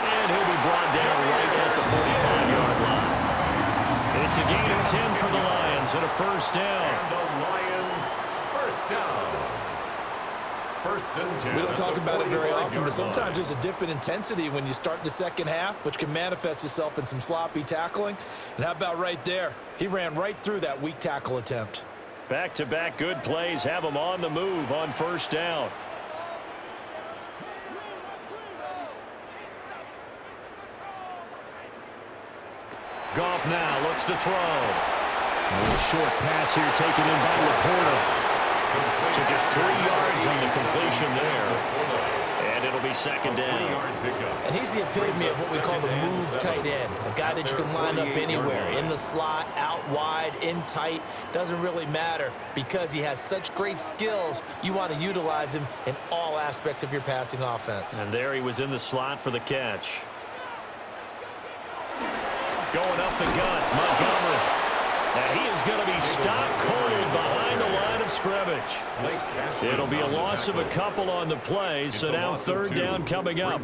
And he'll be brought down right at the 45-yard line. It's a gain of 10 for the Lions and a 1st down. And the Lions, 1st down. 1st and 10. We don't talk about it very often, but sometimes there's a dip in intensity when you start the second half, which can manifest itself in some sloppy tackling. And how about right there? He ran right through that weak tackle attempt. Back-to-back good plays have him on the move on 1st down. Goff now looks to throw. A little short pass here taken in by Laporta. So just 3 yards on the completion there. And it'll be 2nd down. And he's the epitome of what we call the move tight end. A guy that you can line up anywhere. In the slot, out wide, in tight. Doesn't really matter because he has such great skills. You want to utilize him in all aspects of your passing offense. And there he was in the slot for the catch. Going up the gut, Montgomery. Now he is going to be stopped cold behind the line of scrimmage. It'll be a loss of a couple on the play, so now 3rd down coming up.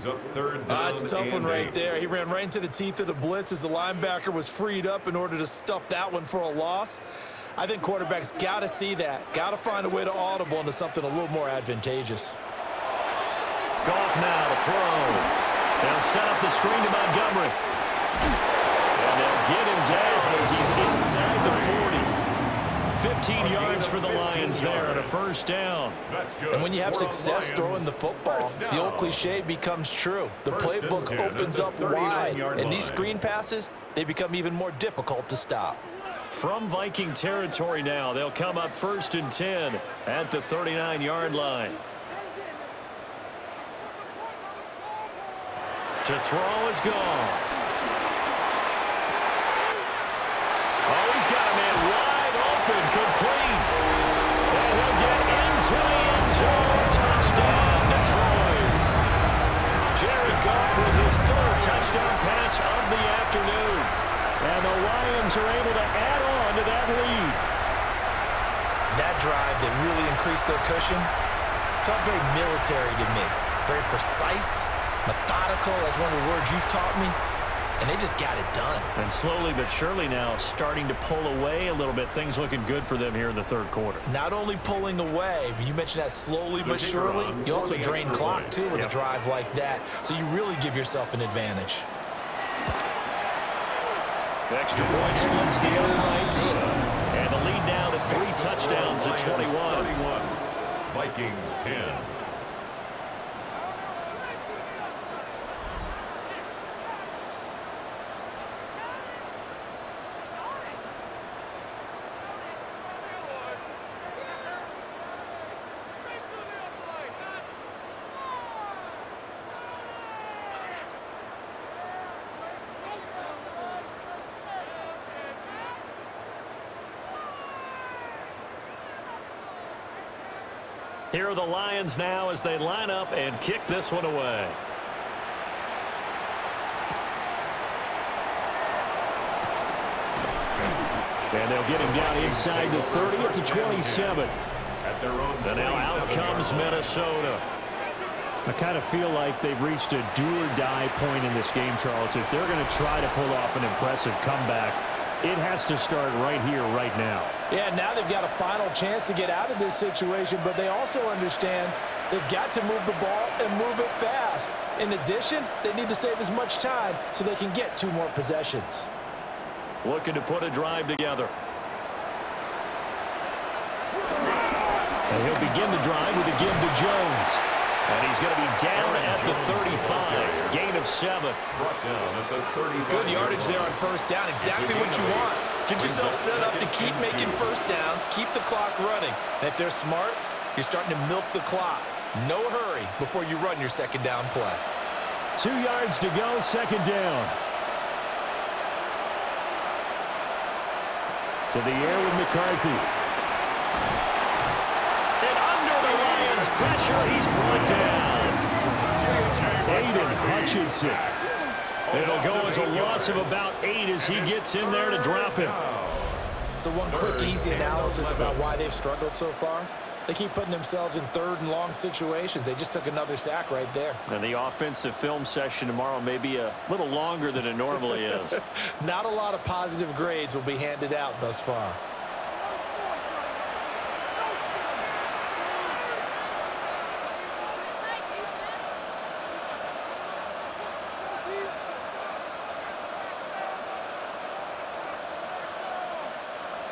That's a tough one right there. He ran right into the teeth of the blitz as the linebacker was freed up in order to stuff that one for a loss. I think quarterbacks got to see that. Got to find a way to audible into something a little more advantageous. Goff now to throw. They'll set up the screen to Montgomery. And they'll get him down as he's inside the 40. 15 yards for the Lions there on a 1st down. And when you have success throwing the football, the old cliche becomes true. The playbook opens up wide, and these screen passes, they become even more difficult to stop. From Viking territory now, they'll come up 1st and 10 at the 39-yard line. To throw is Goff. Oh, he's got a man wide open, complete. And he'll get into the end zone. Touchdown, Detroit. Jared Goff with his 3rd touchdown pass of the afternoon. And the Lions are able to add on to that lead. That drive that really increased their cushion felt very military to me. Very precise, methodical, that's one of the words you've taught me. And they just got it done. And slowly but surely now starting to pull away a little bit. Things looking good for them here in the third quarter. Not only pulling away, but you mentioned that slowly but surely. You also drain clock, too, with a drive like that. So you really give yourself an advantage. The extra point splits the uprights. And the lead now to 3 touchdowns at 21. Vikings 10. Here are the Lions now as they line up and kick this one away. And they'll get him down inside the 30 at the 27. And now out comes Minnesota. I kind of feel like they've reached a do-or-die point in this game, Charles. If they're going to try to pull off an impressive comeback, it has to start right here, right now. Yeah, now they've got a final chance to get out of this situation, but they also understand they've got to move the ball and move it fast. In addition, they need to save as much time so they can get 2 more possessions. Looking to put a drive together. And he'll begin the drive with a give to Jones. And he's going to be down at the 35. Gain of 7. Good yardage there on first down. Exactly what you want. Get yourself set up to keep making first downs, keep the clock running. And if they're smart, you're starting to milk the clock. No hurry before you run your second down play. 2 yards to go, second down. To the air with McCarthy. And under the Lions' pressure, he's brought down. Aiden Hutchinson. It'll go as a loss of about 8 as he gets in there to drop him. So one quick, easy analysis about why they've struggled so far. They keep putting themselves in third and long situations. They just took another sack right there. And the offensive film session tomorrow may be a little longer than it normally is. Not a lot of positive grades will be handed out thus far.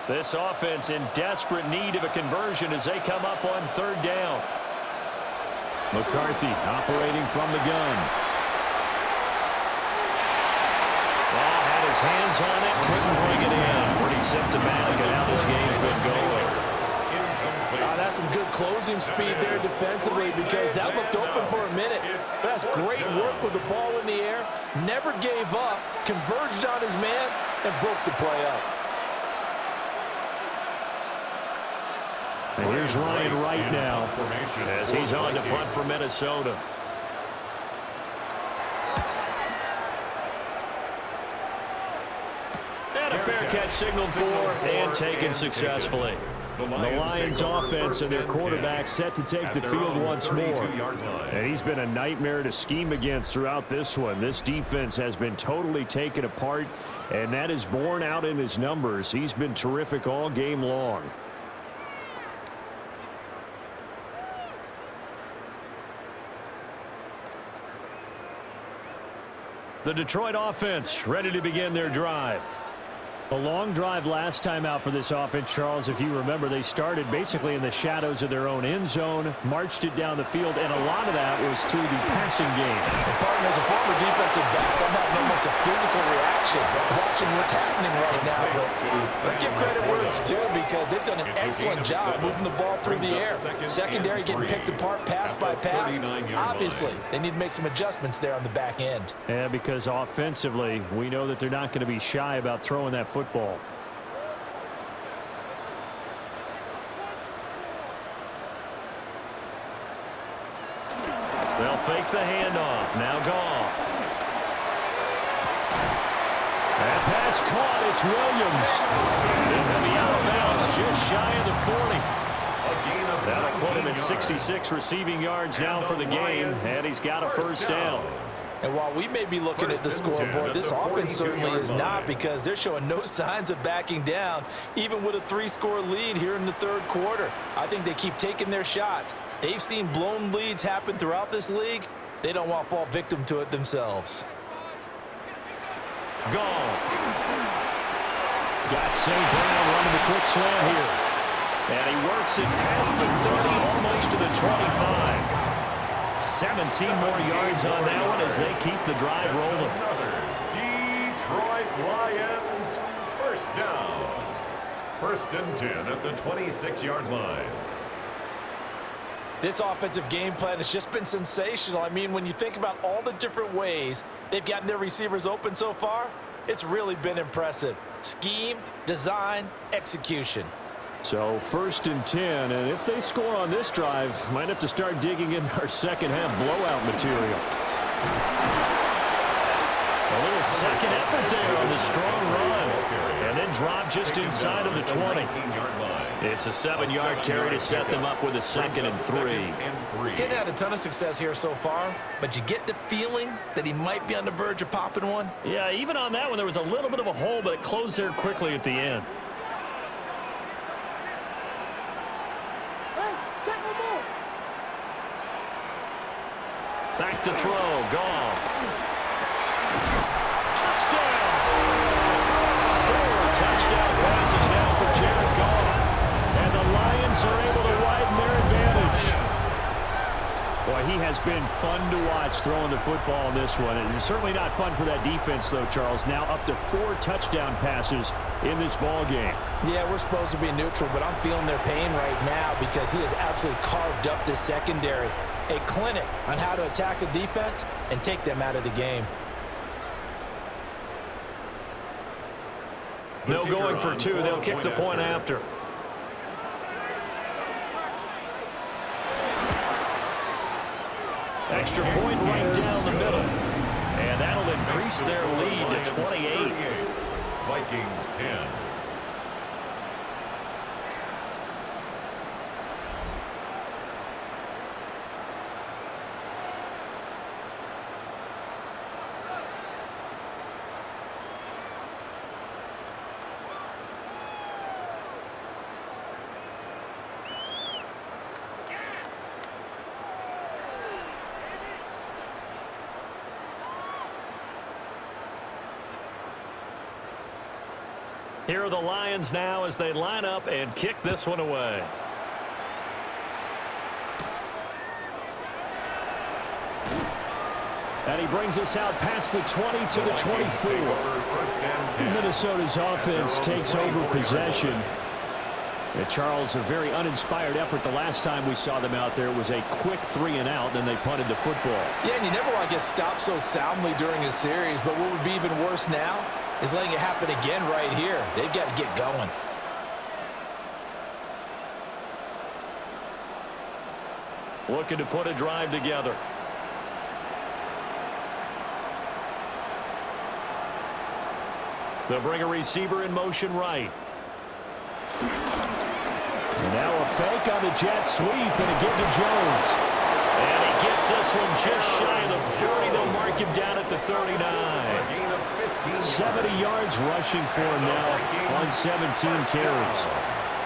This offense in desperate need of a conversion as they come up on third down. McCarthy operating from the gun. Well, had his hands on it, couldn't bring it in. Pretty symptomatic of how this game's been going. That's some good closing speed there defensively because that looked open for a minute. That's great work with the ball in the air. Never gave up, converged on his man, and broke the play up. And here's Ryan Wright now as he's on to punt for Minnesota. And a fair catch signaled for and taken successfully. The Lions offense and their quarterback set to take the field once more. And he's been a nightmare to scheme against throughout this one. This defense has been totally taken apart, and that is borne out in his numbers. He's been terrific all game long. The Detroit offense ready to begin their drive. A long drive last time out for this offense, Charles. If you remember, they started basically in the shadows of their own end zone, marched it down the field, and a lot of that was through the passing game. And partner, as a former defensive back, I'm not knowing much a physical reaction watching what's happening right now. But let's give credit where it's due because they've done an excellent job moving the ball through the air. Secondary getting picked apart pass by pass. Obviously, they need to make some adjustments there on the back end. Yeah, because offensively, we know that they're not going to be shy about throwing that football. They'll fake the handoff. Now Goff. That pass caught. It's Williams. And he'll be out of bounds just shy of the 40. That'll put him at 66 receiving yards now for the game, and he's got a first down. And while we may be looking at the scoreboard, this offense certainly is not, because they're showing no signs of backing down, even with a 3-score lead here in the third quarter. I think they keep taking their shots. They've seen blown leads happen throughout this league. They don't want to fall victim to it themselves. Goff. Got St. Brown running the quick slant here. And he works it past the 30, almost to the 25. 17 more yards on that one as they keep the drive rolling. Detroit Lions first down. 1st and 10 at the 26-yard line. This offensive game plan has just been sensational. I mean, when you think about all the different ways they've gotten their receivers open so far, it's really been impressive. Scheme, design, execution. So 1st and 10, and if they score on this drive, might have to start digging in our second half blowout material. A little second effort there on the strong run, and then drop just inside of the 20. It's a 7-yard carry to set them up with a 2nd and 3. Didn't have a ton of success here so far, but you get the feeling that he might be on the verge of popping one. Yeah, even on that one, there was a little bit of a hole, but it closed there quickly at the end. Back to throw, Goff. Touchdown! 4 touchdown passes now for Jared Goff. And the Lions are able to widen their advantage. Boy, he has been fun to watch throwing the football in this one. And certainly not fun for that defense, though, Charles. Now up to 4 touchdown passes in this ball game. Yeah, we're supposed to be neutral, but I'm feeling their pain right now because he has absolutely carved up this secondary. A clinic on how to attack a defense and take them out of the game. No going for 2. They'll kick the point after. Extra point right down the middle. And that'll increase their lead to 28. Vikings 10. Here are the Lions now as they line up and kick this one away. And he brings us out past the 20 to the 24. Minnesota's offense takes over possession. And Charles, a very uninspired effort the last time we saw them out there. It was a quick 3-and-out, and they punted the football. Yeah, and you never want to get stopped so soundly during a series, but what would be even worse now is letting it happen again right here. They've got to get going. Looking to put a drive together. They'll bring a receiver in motion right. And now a fake on the jet sweep and a give to Jones. And he gets this one just shy of the 40. They'll mark him down at the 39. 70 yards rushing for him now on 17 carries.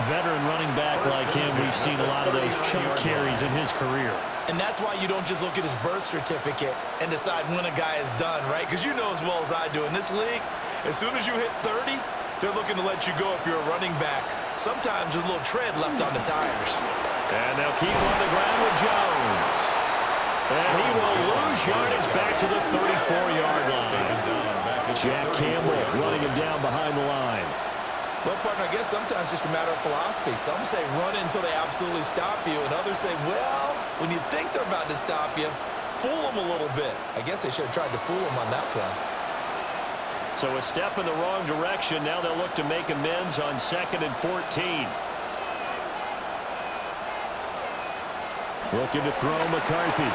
Veteran running back like him, we've seen a lot of those chunk carries in his career. And that's why you don't just look at his birth certificate and decide when a guy is done, right? Because you know as well as I do, in this league, as soon as you hit 30, they're looking to let you go if you're a running back. Sometimes there's a little tread left on the tires. And they'll keep on the ground with Jones. And he will lose yardage back to the 34-yard line. Jack Campbell running him down behind the line. Well, partner, I guess sometimes it's just a matter of philosophy. Some say run until they absolutely stop you, and others say, well, when you think they're about to stop you, fool them a little bit. I guess they should have tried to fool them on that play. So a step in the wrong direction. Now they'll look to make amends on 2nd and 14. Looking to throw McCarthy.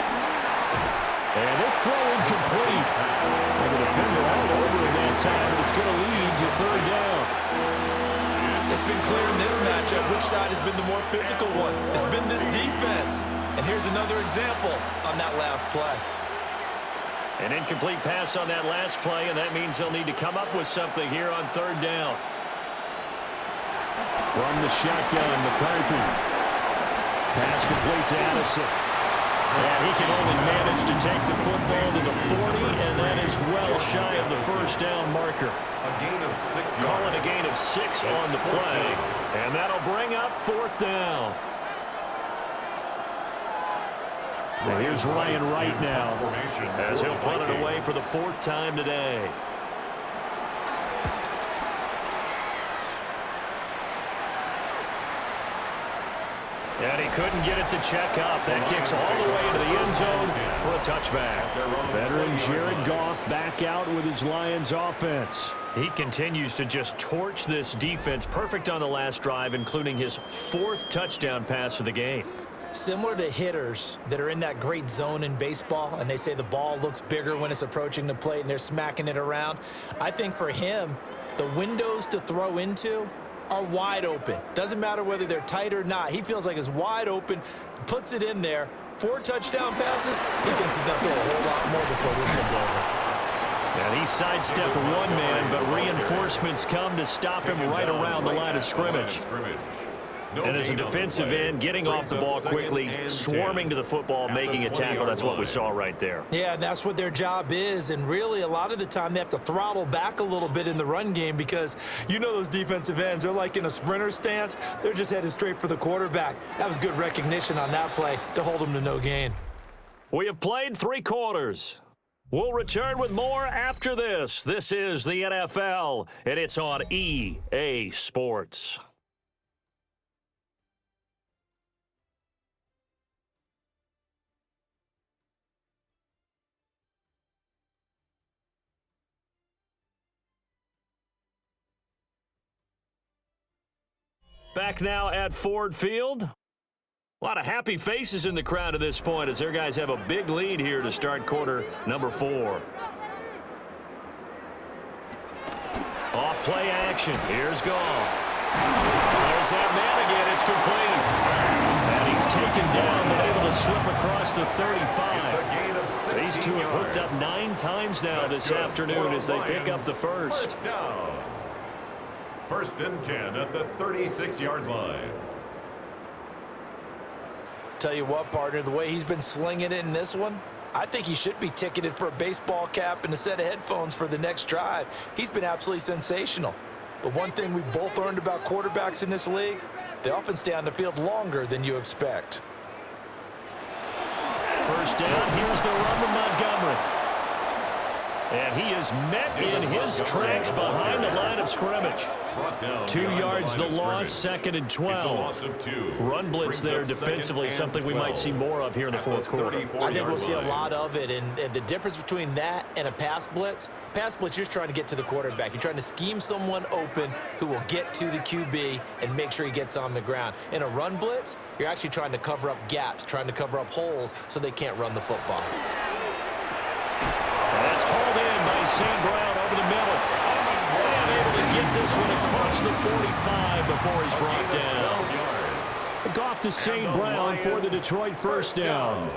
And this throw incomplete. And the defender all over in that time, and it's going to lead to third down. It's been clear in this matchup which side has been the more physical one. It's been this defense. And here's another example on that last play. An incomplete pass on that last play, and that means they'll need to come up with something here on third down. From the shotgun, McCarthy. Pass complete to Addison. And he can only manage to take the football to the 40, and that is well shy of the first down marker. A gain of 6 yards. Call it a gain of 6 on the play, and that'll bring up fourth down. And here's Ryan Wright now, as he'll punt it away for the fourth time today. And he couldn't get it to check up. That kicks all the way into the end zone for a touchback. Veteran Jared Goff back out with his Lions offense. He continues to just torch this defense. Perfect on the last drive, including his 4th touchdown pass of the game. Similar to hitters that are in that great zone in baseball, and they say the ball looks bigger when it's approaching the plate and they're smacking it around. I think for him, the windows to throw into are wide open. Doesn't matter whether they're tight or not. He feels like it's wide open, puts it in there. 4 touchdown passes. He thinks he's going to throw a whole lot more before this one's over. And he sidestepped one man, but reinforcements come to stop him right around the line of scrimmage. And as a defensive end, getting off the ball quickly, swarming to the football, making a tackle, that's what we saw right there. Yeah, and that's what their job is. And really, a lot of the time, they have to throttle back a little bit in the run game because you know those defensive ends, they're like in a sprinter stance. They're just headed straight for the quarterback. That was good recognition on that play to hold them to no gain. We have played 3 quarters. We'll return with more after this. This is the NFL, and it's on EA Sports. Back now at Ford Field. A lot of happy faces in the crowd at this point as their guys have a big lead here to start quarter number 4. Off play action. Here's Goff. There's that man again. It's complete. And he's taken down but able to slip across the 35. These two have hooked up 9 times now this afternoon as they pick up the first. First and 10 at the 36-yard line. Tell you what, partner, the way he's been slinging it in this one, I think he should be ticketed for a baseball cap and a set of headphones for the next drive. He's been absolutely sensational. But one thing we both learned about quarterbacks in this league, they often stay on the field longer than you expect. First down, here's the run to Montgomery. And he is met in his tracks behind the line of scrimmage. 2 yards the loss, 2nd and 12. Run blitz there defensively, something we might see more of here in the fourth quarter. I think we'll see a lot of it, and the difference between that and a pass blitz, you're just trying to get to the quarterback. You're trying to scheme someone open who will get to the QB and make sure he gets on the ground. In a run blitz, you're actually trying to cover up gaps, trying to cover up holes so they can't run the football. That's hauled in by St. Brown over the middle. And able to get this one across the 45 before he's brought down. Goff to St. Brown for the Detroit first down.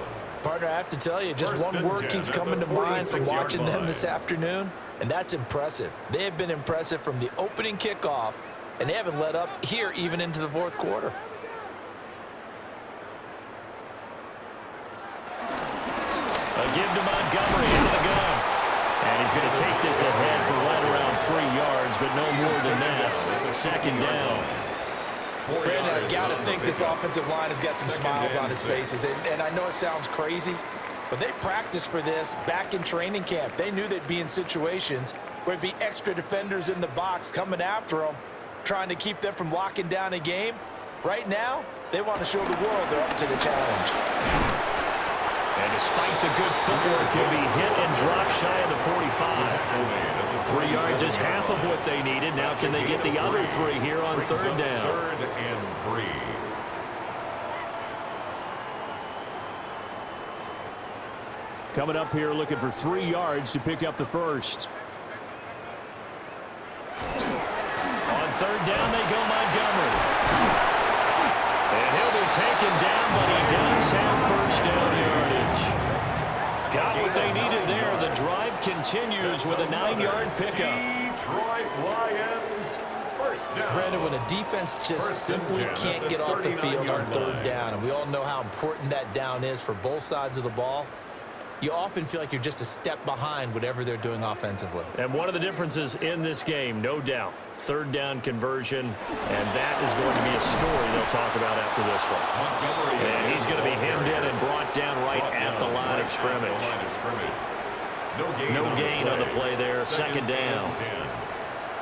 Partner, I have to tell you, just one word keeps coming to mind from watching them this afternoon, and that's impressive. They have been impressive from the opening kickoff, and they haven't let up here even into the fourth quarter. A give to Montgomery into the gun. And he's going to take this ahead for right around 3 yards, but no more than that. Second down. Brandon, I got to think this offensive line has got some smiles on his faces. And I know it sounds crazy, but they practiced for this back in training camp. They knew they'd be in situations where there'd be extra defenders in the box coming after them, trying to keep them from locking down a game. Right now, they want to show the world they're up to the challenge. And despite the good footwork, he'll be hit and dropped shy of the 45. 3 yards is half of what they needed. Now can they get the other 3 here on third down? Third and 3. coming up here looking for 3 yards to pick up the first. On third down, they go Montgomery. And he'll be taken down, but he does have first down yardage. Got what they needed there. The drive continues with a 9-yard pickup. Detroit Lions, first down. Brandon, when a defense just simply can't get off the field on third down, and we all know how important that down is for both sides of the ball, you often feel like you're just a step behind whatever they're doing offensively. And one of the differences in this game, no doubt, third down conversion, and that is going to be a story they'll talk about after this one. And he's going to be hemmed in and brought down right at the line of scrimmage. No gain on the play there, second down.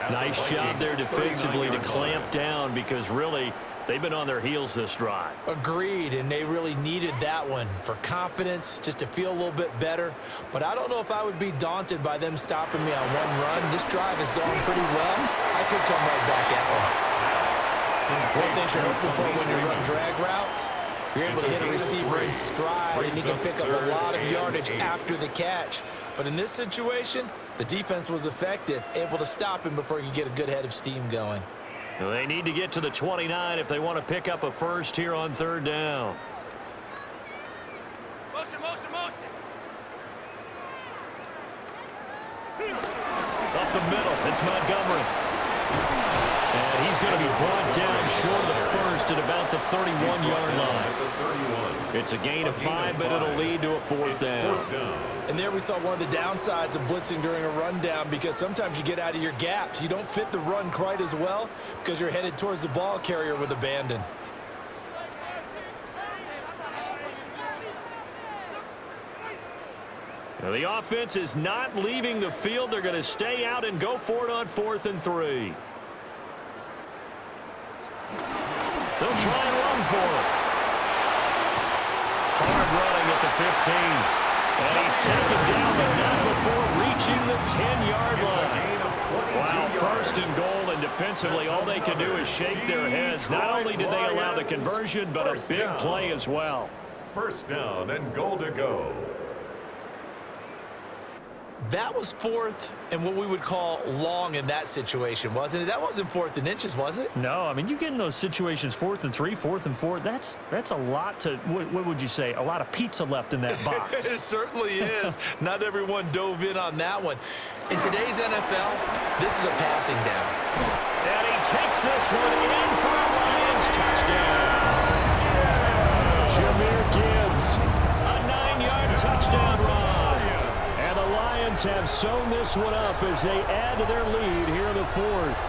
Nice job there defensively to clamp down because really they've been on their heels this drive. Agreed, and they really needed that one for confidence, just to feel a little bit better. But I don't know if I would be daunted by them stopping me on one run. This drive has gone pretty well. I could come right back at one. One thing you're hoping for when you run drag routes, you're able to hit a receiver in stride, and he can pick up a lot of yardage after the catch. But in this situation, the defense was effective, able to stop him before he could get a good head of steam going. Well, they need to get to the 29 if they want to pick up a first here on third down. Motion, motion, motion. Up the middle, it's Montgomery. And he's going to be brought down short of the first at about the 31-yard line. It's a gain of 5, but it'll lead to a fourth down. And there we saw one of the downsides of blitzing during a rundown, because sometimes you get out of your gaps. You don't fit the run quite as well because you're headed towards the ball carrier with abandon. Now the offense is not leaving the field. They're going to stay out and go for it on 4th and 3. They'll try and run for it. Hard running at the 15. And he's taken down, but not before reaching the 10-yard line. Wow, first and goal, and defensively all they can do is shake their heads. Not only did they allow the conversion, but a big play as well. First down and goal to go. That was 4th and what we would call long in that situation, wasn't it? That wasn't 4th and inches, was it? No, I mean, you get in those situations, 4th and 3, 4th and 4, that's a lot to, what would you say, a lot of pizza left in that box. It certainly is. Not everyone dove in on that one. In today's NFL, this is a passing down. And he takes this one in for a Lions touchdown. Jahmyr Gibbs, a 9-yard touchdown run. And the Lions have sewn this one up as they add to their lead here in the 4th.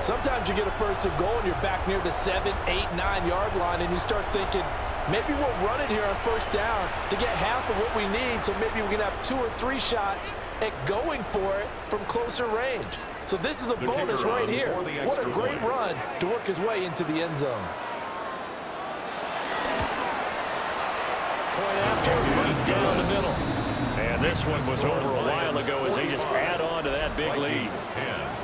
Sometimes you get a first and goal and you're back near the 7, 8, 9-yard line, and you start thinking, maybe we'll run it here on first down to get half of what we need, so maybe we can have 2 or 3 shots at going for it from closer range. So this is a bonus right here. What a great run to work his way into the end zone. Point after, right down the middle. And this one was over a while ago as they just add on to that big lead. 10.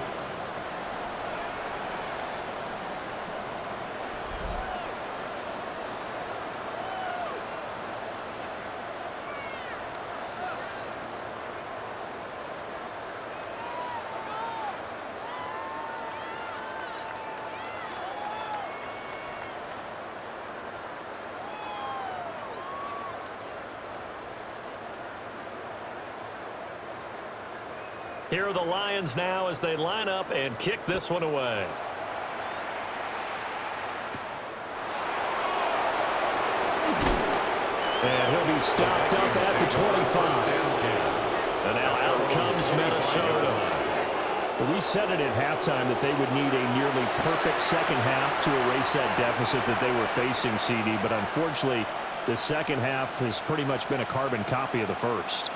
Here are the Lions now as they line up and kick this one away. And he'll be stopped up at the 25. And now out comes Minnesota. We said it at halftime that they would need a nearly perfect second half to erase that deficit that they were facing, CD. But unfortunately, the second half has pretty much been a carbon copy of the first.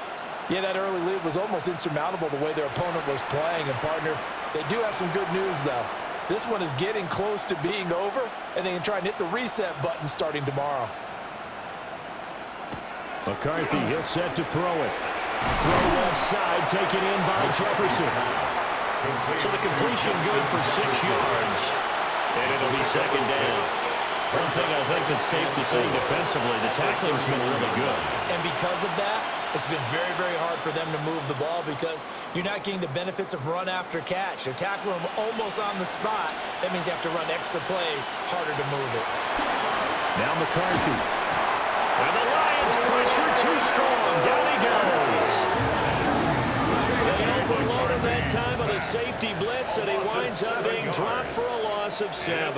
Yeah, that early lead was almost insurmountable the way their opponent was playing. And, partner, they do have some good news, though. This one is getting close to being over, and they can try and hit the reset button starting tomorrow. McCarthy, he'll set to throw it. Throw left side, taken in by Jefferson. So the completion good for 6 yards. And it'll be second down. One thing I think that's safe to say defensively, the tackling's been really good. And because of that, it's been very, very hard for them to move the ball because you're not getting the benefits of run after catch. They're tackling them almost on the spot. That means you have to run extra plays, harder to move it. Now McCarthy. And the Lions pressure too strong. Down he goes. They overloaded that time on a safety blitz, and he winds up being dropped for a loss of 7.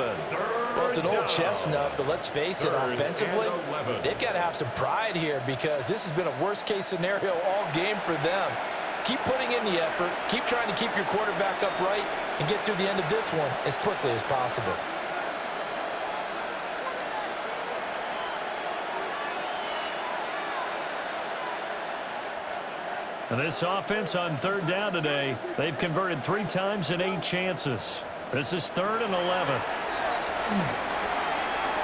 Well, it's an old chestnut, but let's face it, offensively, they've got to have some pride here because this has been a worst-case scenario all game for them. Keep putting in the effort, keep trying to keep your quarterback upright, and get through the end of this one as quickly as possible. And this offense on 3rd down today, they've converted 3 times in 8 chances. This is 3rd and 11.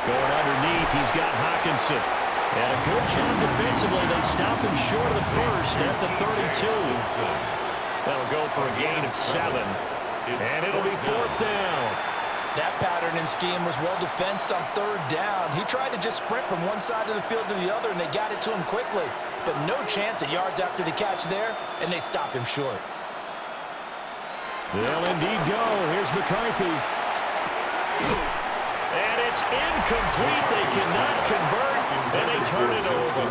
Going underneath, he's got Hawkinson. And a good job defensively. They stop him short of the first at the 32. That'll go for a gain of 7. And it'll be 4th down. That pattern and scheme was well defensed on 3rd down. He tried to just sprint from one side of the field to the other, and they got it to him quickly. But no chance at yards after the catch there, and they stop him short. They'll indeed go. Here's McCarthy. And it's incomplete. They cannot convert, and they turn it over.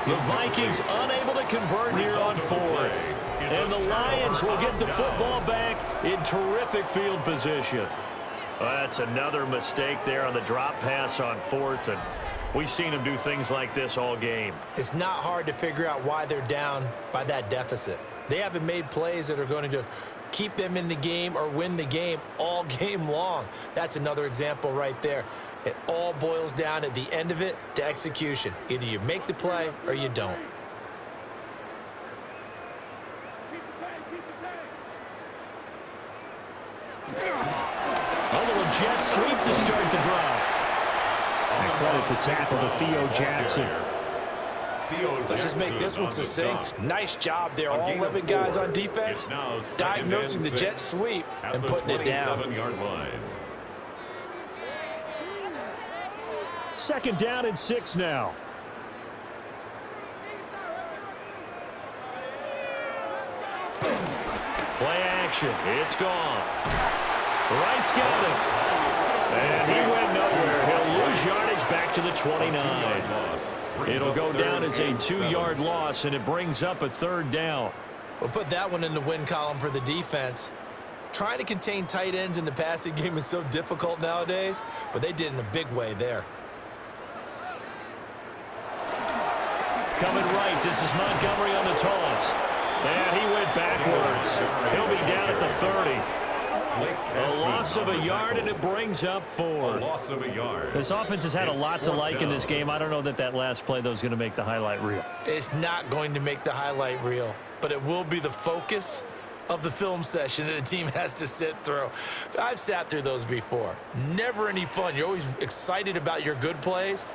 The Vikings unable to convert here on 4th. And the Lions will get the football back in terrific field position. That's another mistake there on the drop pass on 4th, and we've seen them do things like this all game. It's not hard to figure out why they're down by that deficit. They haven't made plays that are going to keep them in the game or win the game all game long. That's another example right there. It all boils down at the end of it to execution. Either you make the play or you don't. A little jet sweep to start the drive. And credit the tackle to Theo Jackson. Let's just make this one succinct. Nice job there. All 11 guys on defense diagnosing the jet sweep and putting it down. 2nd down and 6 now. Play action. It's gone. Wright's got it. And he went nowhere. He'll lose yardage back to the 29. It'll go down as a 2-yard loss, and it brings up a 3rd down. We'll put that one in the win column for the defense. Trying to contain tight ends in the passing game is so difficult nowadays, but they did in a big way there. Coming right, this is Montgomery on the toss. And he went backwards. He'll be down at the 30. A loss of a yard, and it brings up 4th. Loss of a yard. This offense has had a lot to like in this game. I don't know that last play, though, is going to make the highlight reel. It's not going to make the highlight reel, but it will be the focus of the film session that the team has to sit through. I've sat through those before. Never any fun. You're always excited about your good plays,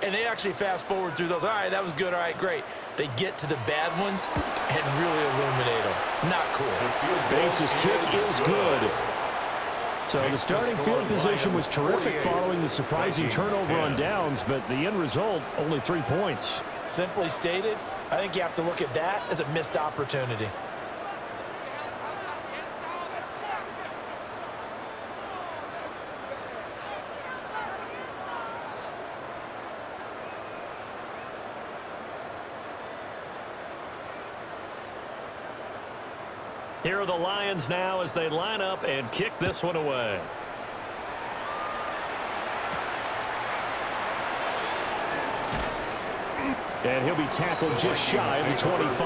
and they actually fast forward through those. All right, that was good. All right, great. They get to the bad ones and really illuminate them. Not cool. Bates' kick is good. So the starting field position was terrific following the surprising turnover on downs, but the end result, only 3 points. Simply stated, I think you have to look at that as a missed opportunity. Here are the Lions now as they line up and kick this one away. And he'll be tackled just shy of the 25.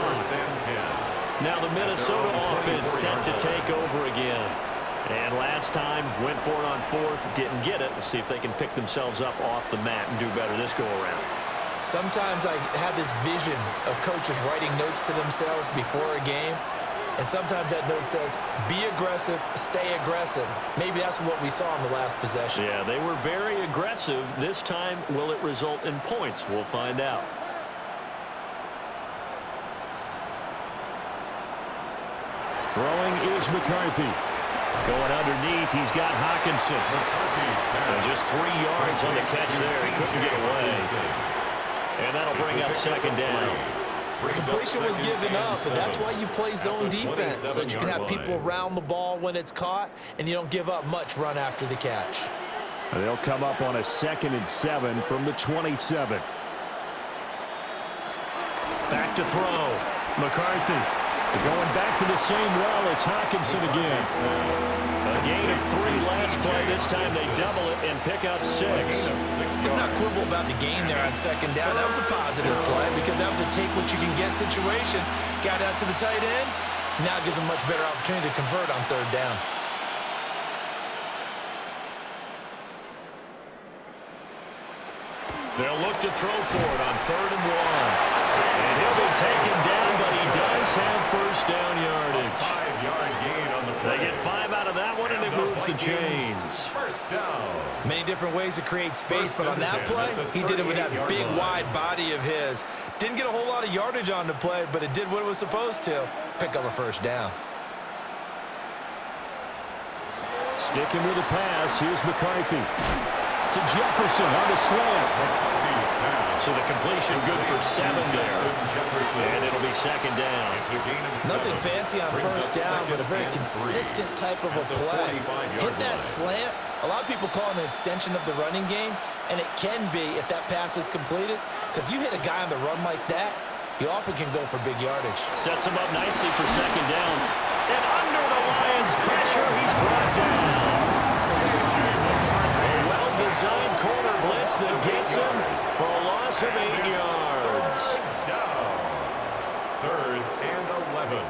Now the Minnesota offense set to take over again. And last time went for it on 4th, didn't get it. We'll see if they can pick themselves up off the mat and do better this go around. Sometimes I have this vision of coaches writing notes to themselves before a game. And sometimes that note says, be aggressive, stay aggressive. Maybe that's what we saw in the last possession. Yeah, they were very aggressive. This time, will it result in points? We'll find out. Throwing is McCarthy. Going underneath, he's got Hawkinson. And just 3 yards on the catch there. He couldn't get away. And that'll bring up second down. Completion was given up, but that's why you play zone defense, so that you can have people around the ball when it's caught, and you don't give up much run after the catch. They'll come up on a 2nd and 7 from the 27. Back to throw. McCarthy going back to the same well. It's Hawkinson again. A gain of 3 last play. This time they double it and pick up 6. It's not quibble about the gain there on 2nd down. That was a positive play because that was a take-what-you-can-get situation. Got out to the tight end. Now it gives them much better opportunity to convert on 3rd down. They'll look to throw for it on 3rd and 1. And he'll be taken down, but he does have first down yardage. 5-yard gain on the play. They get 5 out of that one, and it moves the chains. First down. Many different ways to create space, but on that play, he did it with that big, wide body of his. Didn't get a whole lot of yardage on the play, but it did what it was supposed to. Pick up a first down. Sticking with the pass, here's McCarthy. To Jefferson on the slant. So the completion good for 7 there. And it'll be second down. Nothing fancy on first down, but a very consistent type of a play. Hit that slant. A lot of people call it an extension of the running game, and it can be if that pass is completed, because you hit a guy on the run like that, you often can go for big yardage. Sets him up nicely for second down. And under the Lions' pressure, he's brought down. Well-designed corner blitz that gets him for a loss of 8 yards. Down. 3rd and 11.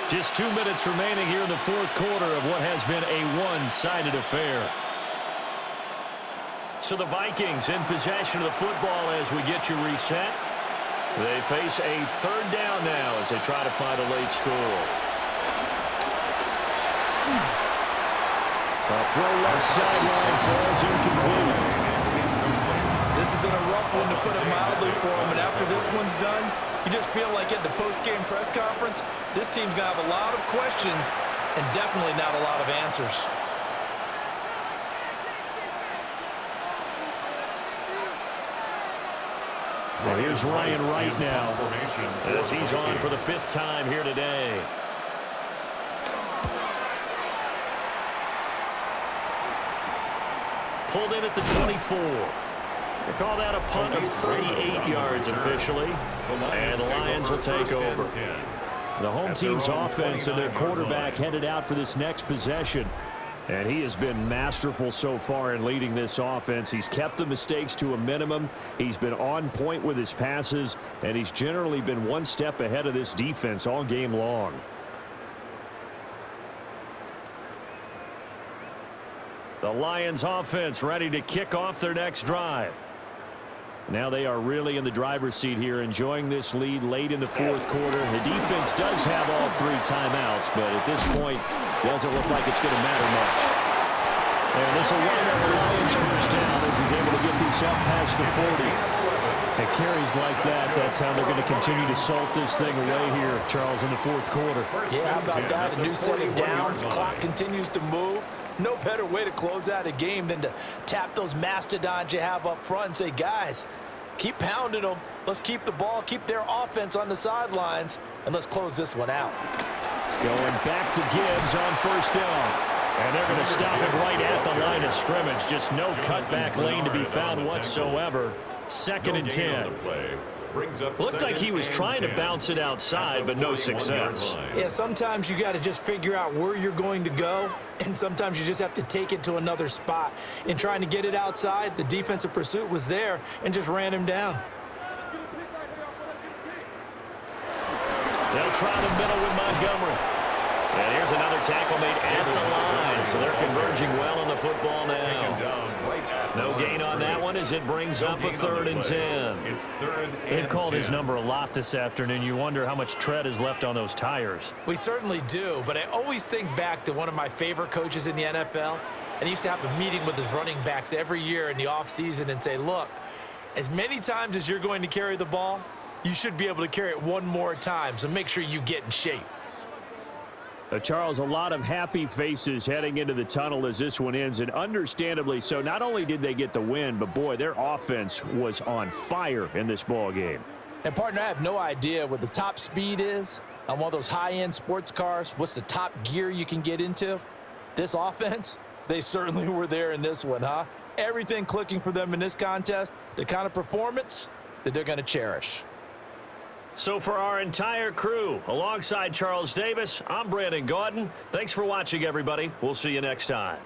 Just 2 minutes remaining here in the 4th quarter of what has been a one-sided affair. So the Vikings in possession of the football as we get you reset. They face a 3rd down now as they try to find a late score. A throw left sideline falls incomplete. This has been a rough one, to put it mildly, for him, and after this one's done, you just feel like at the post-game press conference, this team's going to have a lot of questions and definitely not a lot of answers. Well, here's Ryan Wright now as he's on for the 5th time here today. Pulled in at the 24. They call that a punt of 38 yards officially, and the Lions will take over. The home team's offense and their quarterback headed out for this next possession, and he has been masterful so far in leading this offense. He's kept the mistakes to a minimum. He's been on point with his passes, and he's generally been one step ahead of this defense all game long. The Lions offense ready to kick off their next drive. Now they are really in the driver's seat here, enjoying this lead late in the 4th quarter. The defense does have all 3 timeouts, but at this point, doesn't look like it's going to matter much. And this will wind up the Lions' first down as he's able to get this up past the 40. It carries like that. That's how they're going to continue to salt this thing away here, Charles, in the 4th quarter. Yeah, how about that? A new set of downs. Clock continues to move. No better way to close out a game than to tap those mastodons you have up front and say, guys, keep pounding them. Let's keep the ball, keep their offense on the sidelines, and let's close this one out. Going back to Gibbs on first down. And they're going to stop him right at the line of scrimmage. Just no cutback lane to be found whatsoever. 2nd and 10. Looked like he was trying to bounce it outside, but no success. Yeah, sometimes you got to just figure out where you're going to go, and sometimes you just have to take it to another spot. In trying to get it outside, the defensive pursuit was there and just ran him down. They'll try the middle with Montgomery. And here's another tackle made at the line, so they're converging well on the football now. No gain on that one as it brings up a 3rd and 10. It's 3rd and They've called 10. his number a lot this afternoon. You wonder how much tread is left on those tires. We certainly do, but I always think back to one of my favorite coaches in the NFL, and he used to have a meeting with his running backs every year in the offseason and say, look, as many times as you're going to carry the ball, you should be able to carry it one more time, so make sure you get in shape. Charles, a lot of happy faces heading into the tunnel as this one ends, and understandably so. Not only did they get the win, but, boy, their offense was on fire in this ball game. And, partner, I have no idea what the top speed is on one of those high-end sports cars. What's the top gear you can get into? This offense, they certainly were there in this one, huh? Everything clicking for them in this contest, the kind of performance that they're going to cherish. So for our entire crew, alongside Charles Davis, I'm Brandon Gaudin. Thanks for watching, everybody. We'll see you next time.